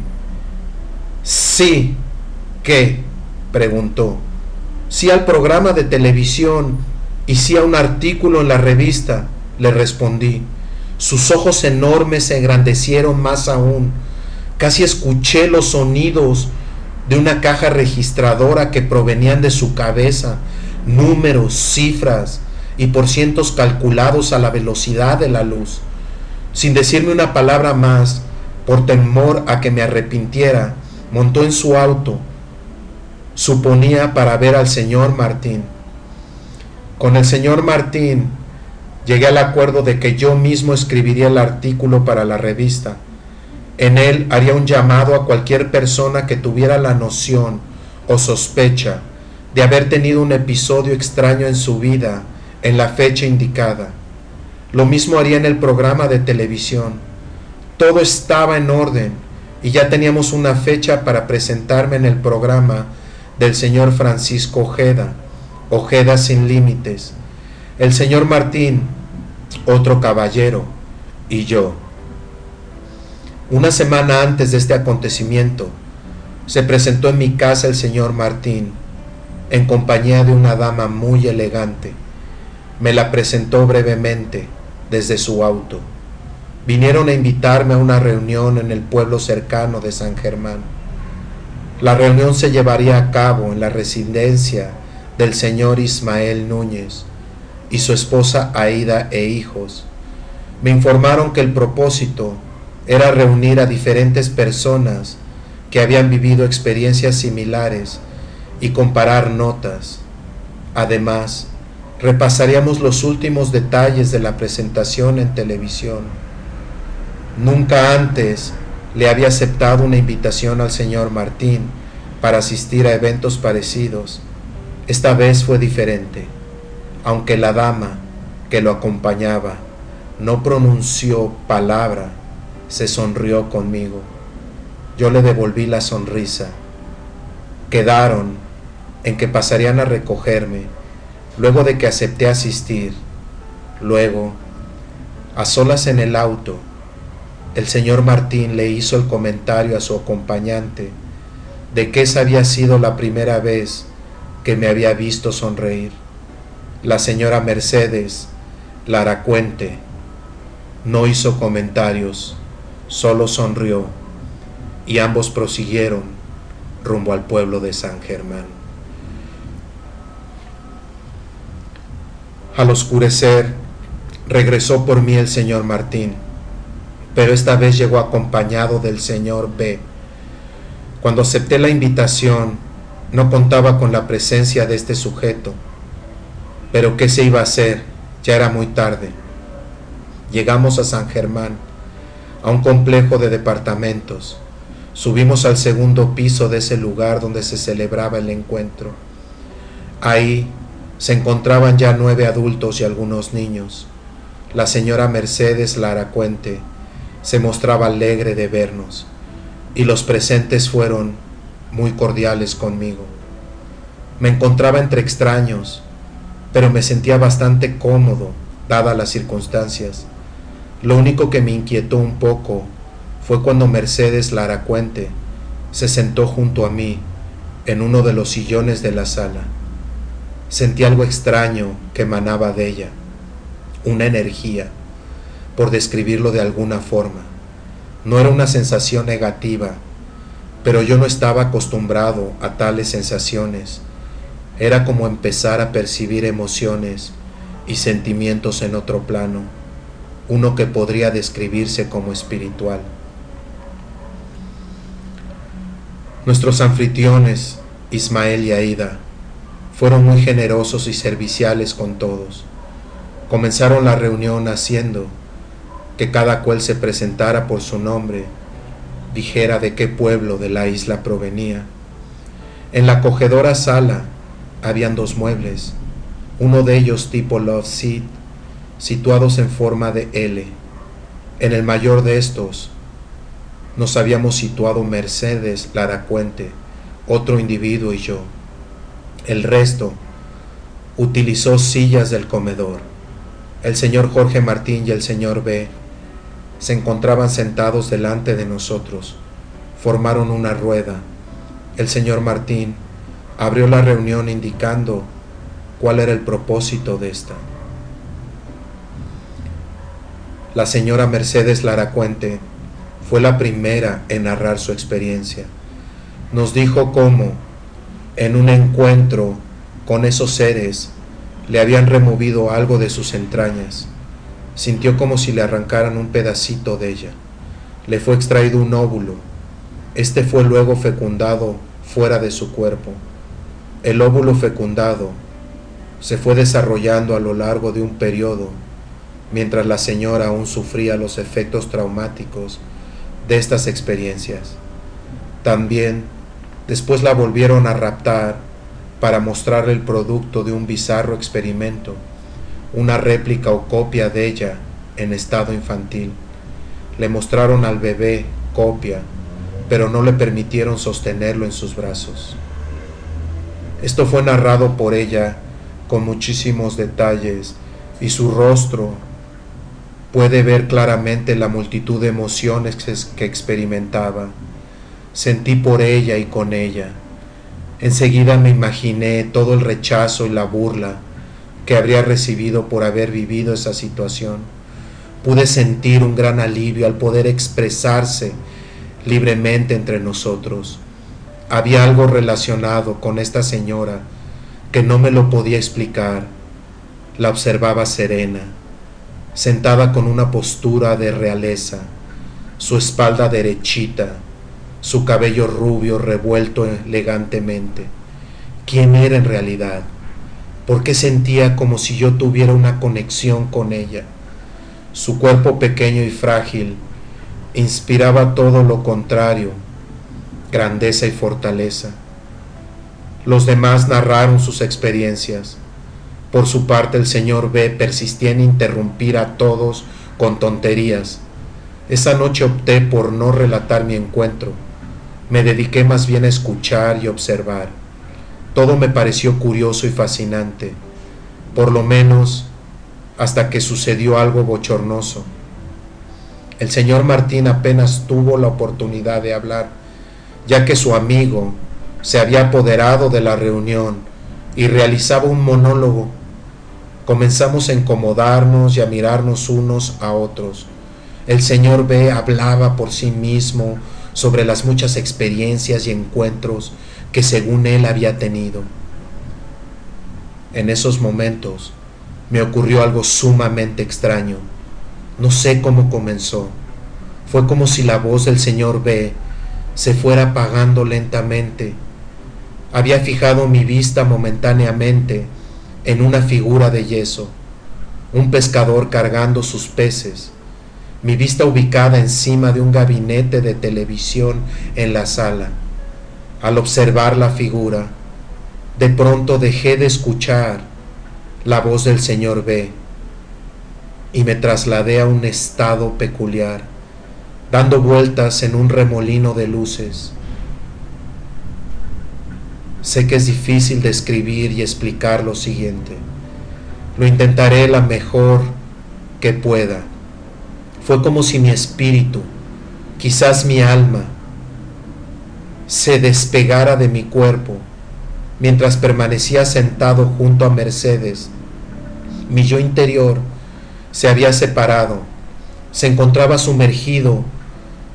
«Sí, ¿qué?», preguntó. «Sí al programa de televisión y sí a un artículo en la revista», le respondí. Sus ojos enormes se engrandecieron más aún. Casi escuché los sonidos de una caja registradora que provenían de su cabeza, números, cifras y porcientos calculados a la velocidad de la luz. Sin decirme una palabra más, por temor a que me arrepintiera, montó en su auto, suponía para ver al señor Martín. Con el señor Martín llegué al acuerdo de que yo mismo escribiría el artículo para la revista. En él haría un llamado a cualquier persona que tuviera la noción o sospecha de haber tenido un episodio extraño en su vida en la fecha indicada. Lo mismo haría en el programa de televisión. Todo estaba en orden y ya teníamos una fecha para presentarme en el programa del señor Francisco Ojeda, Ojeda sin límites, el señor Martín, otro caballero, y yo. Una semana antes de este acontecimiento, se presentó en mi casa el señor Martín, en compañía de una dama muy elegante. Me la presentó brevemente desde su auto. Vinieron a invitarme a una reunión en el pueblo cercano de San Germán. La reunión se llevaría a cabo en la residencia del señor Ismael Núñez y su esposa Aída e hijos. Me informaron que el propósito era reunir a diferentes personas que habían vivido experiencias similares y comparar notas. Además, repasaríamos los últimos detalles de la presentación en televisión. Nunca antes le había aceptado una invitación al señor Martín para asistir a eventos parecidos. Esta vez fue diferente, aunque la dama que lo acompañaba no pronunció palabra, se sonrió conmigo. Yo le devolví la sonrisa. Quedaron en que pasarían a recogerme luego de que acepté asistir. Luego, a solas en el auto, el señor Martín le hizo el comentario a su acompañante de que esa había sido la primera vez que me había visto sonreír. La señora Mercedes Laracuente no hizo comentarios, solo sonrió, y ambos prosiguieron rumbo al pueblo de San Germán. Al oscurecer, regresó por mí el señor Martín, pero esta vez llegó acompañado del señor B. Cuando acepté la invitación, no contaba con la presencia de este sujeto, pero ¿qué se iba a hacer? Ya era muy tarde. Llegamos a San Germán, a un complejo de departamentos. Subimos al segundo piso de ese lugar donde se celebraba el encuentro. Ahí se encontraban ya 9 adultos y algunos niños. La señora Mercedes Laracuente se mostraba alegre de vernos, y los presentes fueron muy cordiales conmigo. Me encontraba entre extraños, pero me sentía bastante cómodo, dadas las circunstancias. Lo único que me inquietó un poco fue cuando Mercedes Laracuente se sentó junto a mí en uno de los sillones de la sala. Sentí algo extraño que emanaba de ella, una energía, por describirlo de alguna forma. No era una sensación negativa, pero yo no estaba acostumbrado a tales sensaciones. Era como empezar a percibir emociones y sentimientos en otro plano, uno que podría describirse como espiritual. Nuestros anfitriones, Ismael y Aída, fueron muy generosos y serviciales con todos. Comenzaron la reunión haciendo que cada cual se presentara por su nombre, dijera de qué pueblo de la isla provenía. En la acogedora sala habían 2 muebles, uno de ellos tipo love seat, situados en forma de L. En el mayor de estos nos habíamos situado Mercedes Laracuente, otro individuo y yo. El resto utilizó sillas del comedor. El señor Jorge Martín y el señor B se encontraban sentados delante de nosotros. Formaron una rueda. El señor Martín abrió la reunión indicando cuál era el propósito de esta. La señora Mercedes Laracuente fue la primera en narrar su experiencia. Nos dijo cómo, en un encuentro con esos seres, le habían removido algo de sus entrañas. Sintió como si le arrancaran un pedacito de ella. Le fue extraído un óvulo. Este fue luego fecundado fuera de su cuerpo. El óvulo fecundado se fue desarrollando a lo largo de un periodo, mientras la señora aún sufría los efectos traumáticos de estas experiencias. También después la volvieron a raptar para mostrarle el producto de un bizarro experimento, una réplica o copia de ella en estado infantil. Le mostraron al bebé copia, pero no le permitieron sostenerlo en sus brazos. Esto fue narrado por ella con muchísimos detalles, y su rostro puede ver claramente la multitud de emociones que experimentaba. Sentí por ella y con ella. Enseguida me imaginé todo el rechazo y la burla que habría recibido por haber vivido esa situación. Pude sentir un gran alivio al poder expresarse libremente entre nosotros. Había algo relacionado con esta señora que no me lo podía explicar. La observaba serena, sentada con una postura de realeza, su espalda derechita, su cabello rubio revuelto elegantemente. ¿Quién era en realidad? ¿Por qué sentía como si yo tuviera una conexión con ella? Su cuerpo pequeño y frágil inspiraba todo lo contrario, grandeza y fortaleza. Los demás narraron sus experiencias. Por su parte, el señor B persistía en interrumpir a todos con tonterías. Esa noche opté por no relatar mi encuentro. Me dediqué más bien a escuchar y observar. Todo me pareció curioso y fascinante, por lo menos hasta que sucedió algo bochornoso. El señor Martín apenas tuvo la oportunidad de hablar, ya que su amigo se había apoderado de la reunión y realizaba un monólogo. Comenzamos a incomodarnos y a mirarnos unos a otros. El señor B hablaba por sí mismo sobre las muchas experiencias y encuentros que según él había tenido. En esos momentos me ocurrió algo sumamente extraño. No sé cómo comenzó. Fue como si la voz del señor B se fuera apagando lentamente. Había fijado mi vista momentáneamente en una figura de yeso, un pescador cargando sus peces, mi vista ubicada encima de un gabinete de televisión en la sala. Al observar la figura, de pronto dejé de escuchar la voz del señor B y me trasladé a un estado peculiar, dando vueltas en un remolino de luces. Sé que es difícil describir y explicar lo siguiente. Lo intentaré la mejor que pueda. Fue como si mi espíritu, quizás mi alma, se despegara de mi cuerpo mientras permanecía sentado junto a Mercedes. Mi yo interior se había separado, se encontraba sumergido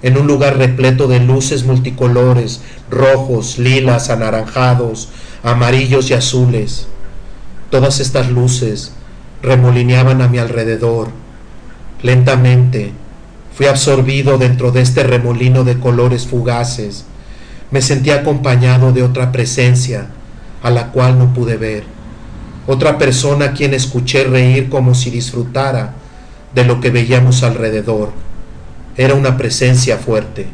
en un lugar repleto de luces multicolores, rojos, lilas, anaranjados, amarillos y azules. Todas estas luces remolineaban a mi alrededor. Lentamente fui absorbido dentro de este remolino de colores fugaces. Me sentí acompañado de otra presencia a la cual no pude ver, otra persona a quien escuché reír como si disfrutara de lo que veíamos alrededor. Era una presencia fuerte.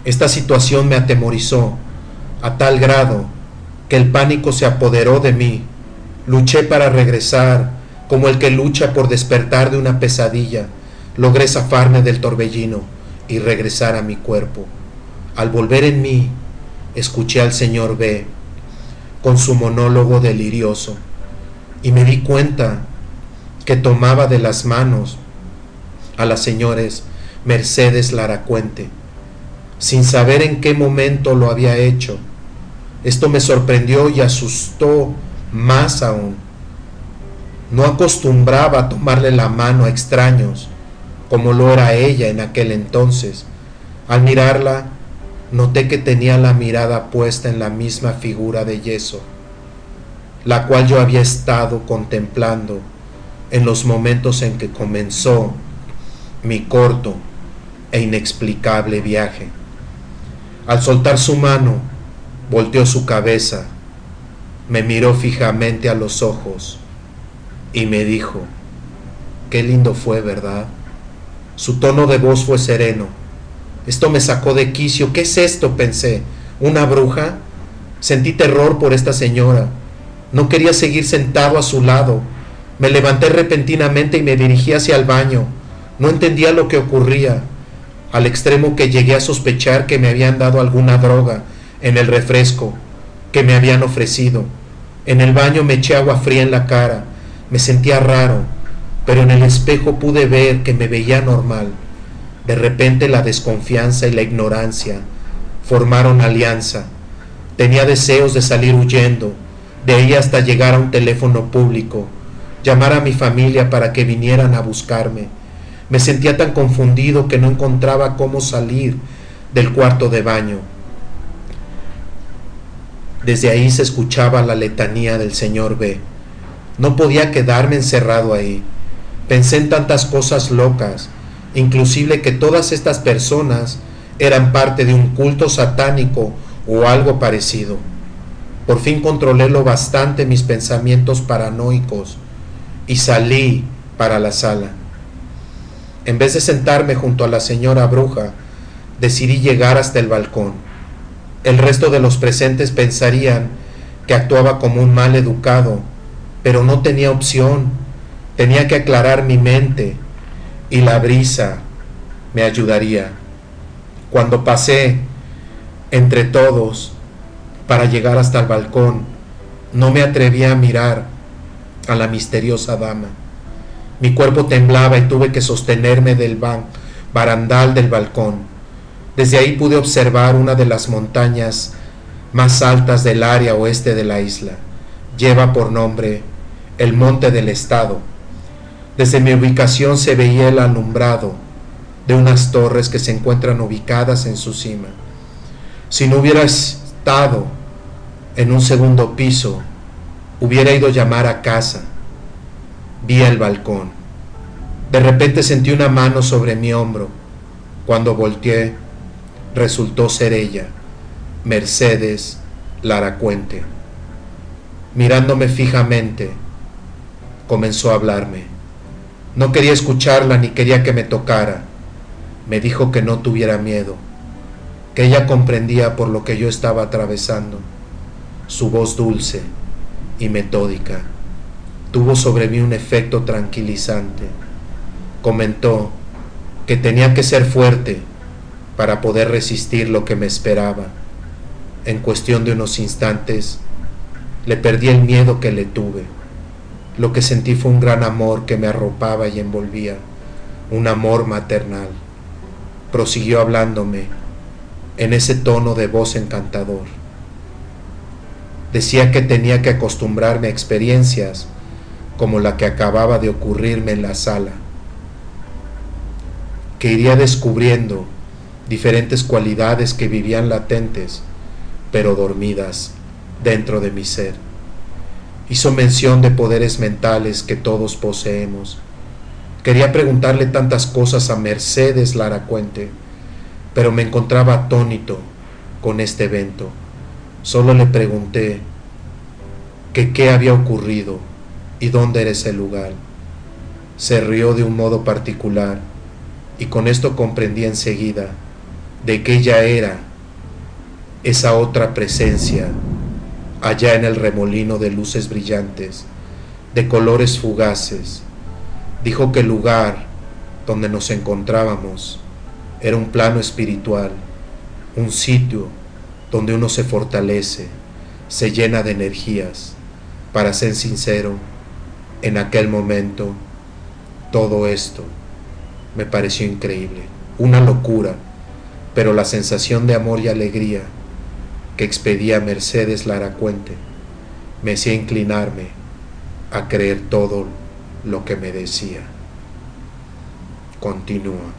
Esta situación me atemorizó a tal grado que el pánico se apoderó de mí. Luché para regresar, como el que lucha por despertar de una pesadilla. Logré zafarme del torbellino y regresar a mi cuerpo. Al volver en mí, escuché al señor B con su monólogo delirioso y me di cuenta que tomaba de las manos a las señores Mercedes Laracuente, sin saber en qué momento lo había hecho. Esto me sorprendió y asustó más aún. No acostumbraba a tomarle la mano a extraños, como lo era ella en aquel entonces. Al mirarla, noté que tenía la mirada puesta en la misma figura de yeso, la cual yo había estado contemplando en los momentos en que comenzó mi corto e inexplicable viaje. Al soltar su mano, volteó su cabeza, me miró fijamente a los ojos y me dijo: qué lindo fue, ¿verdad? Su tono de voz fue sereno. Esto me sacó de quicio. ¿Qué es esto?, pensé. ¿Una bruja? Sentí terror por esta señora. No quería seguir sentado a su lado. Me levanté repentinamente y me dirigí hacia el baño. No entendía lo que ocurría, al extremo que llegué a sospechar que me habían dado alguna droga en el refresco que me habían ofrecido. En el baño me eché agua fría en la cara. Me sentía raro, pero en el espejo pude ver que me veía normal. De repente la desconfianza y la ignorancia formaron alianza. Tenía deseos de salir huyendo, de ahí hasta llegar a un teléfono público, llamar a mi familia para que vinieran a buscarme. Me sentía tan confundido que no encontraba cómo salir del cuarto de baño. Desde ahí se escuchaba la letanía del señor B. No podía quedarme encerrado ahí. Pensé en tantas cosas locas, inclusive que todas estas personas eran parte de un culto satánico o algo parecido. Por fin controlé lo bastante mis pensamientos paranoicos y salí para la sala. En vez de sentarme junto a la señora bruja, decidí llegar hasta el balcón. El resto de los presentes pensarían que actuaba como un mal educado, pero no tenía opción. Tenía que aclarar mi mente y la brisa me ayudaría. Cuando pasé entre todos para llegar hasta el balcón, no me atreví a mirar a la misteriosa dama. Mi cuerpo temblaba y tuve que sostenerme del barandal del balcón. Desde ahí pude observar una de las montañas más altas del área oeste de la isla. Lleva por nombre el Monte del Estado. Desde mi ubicación se veía el alumbrado de unas torres que se encuentran ubicadas en su cima. Si no hubiera estado en un segundo piso, hubiera ido a llamar a casa. Vi el balcón. De repente sentí una mano sobre mi hombro. Cuando volteé, resultó ser ella, Mercedes Laracuente. Mirándome fijamente, comenzó a hablarme. No quería escucharla ni quería que me tocara. Me dijo que no tuviera miedo, que ella comprendía por lo que yo estaba atravesando. Su voz dulce y metódica tuvo sobre mí un efecto tranquilizante. Comentó que tenía que ser fuerte para poder resistir lo que me esperaba. En cuestión de unos instantes, le perdí el miedo que le tuve. Lo que sentí fue un gran amor que me arropaba y envolvía, un amor maternal. Prosiguió hablándome en ese tono de voz encantador. Decía que tenía que acostumbrarme a experiencias como la que acababa de ocurrirme en la sala, que iría descubriendo diferentes cualidades que vivían latentes, pero dormidas dentro de mi ser. Hizo mención de poderes mentales que todos poseemos. Quería preguntarle tantas cosas a Mercedes Laracuente, pero me encontraba atónito con este evento. Solo le pregunté que qué había ocurrido y dónde era ese lugar. Se rió de un modo particular y con esto comprendí enseguida de que ella era esa otra presencia allá en el remolino de luces brillantes, de colores fugaces. Dijo que el lugar donde nos encontrábamos era un plano espiritual, un sitio donde uno se fortalece, se llena de energías. Para ser sincero, en aquel momento, todo esto me pareció increíble, una locura, pero la sensación de amor y alegría que expedía Mercedes Laracuente me hacía inclinarme a creer todo lo que me decía. Continúa.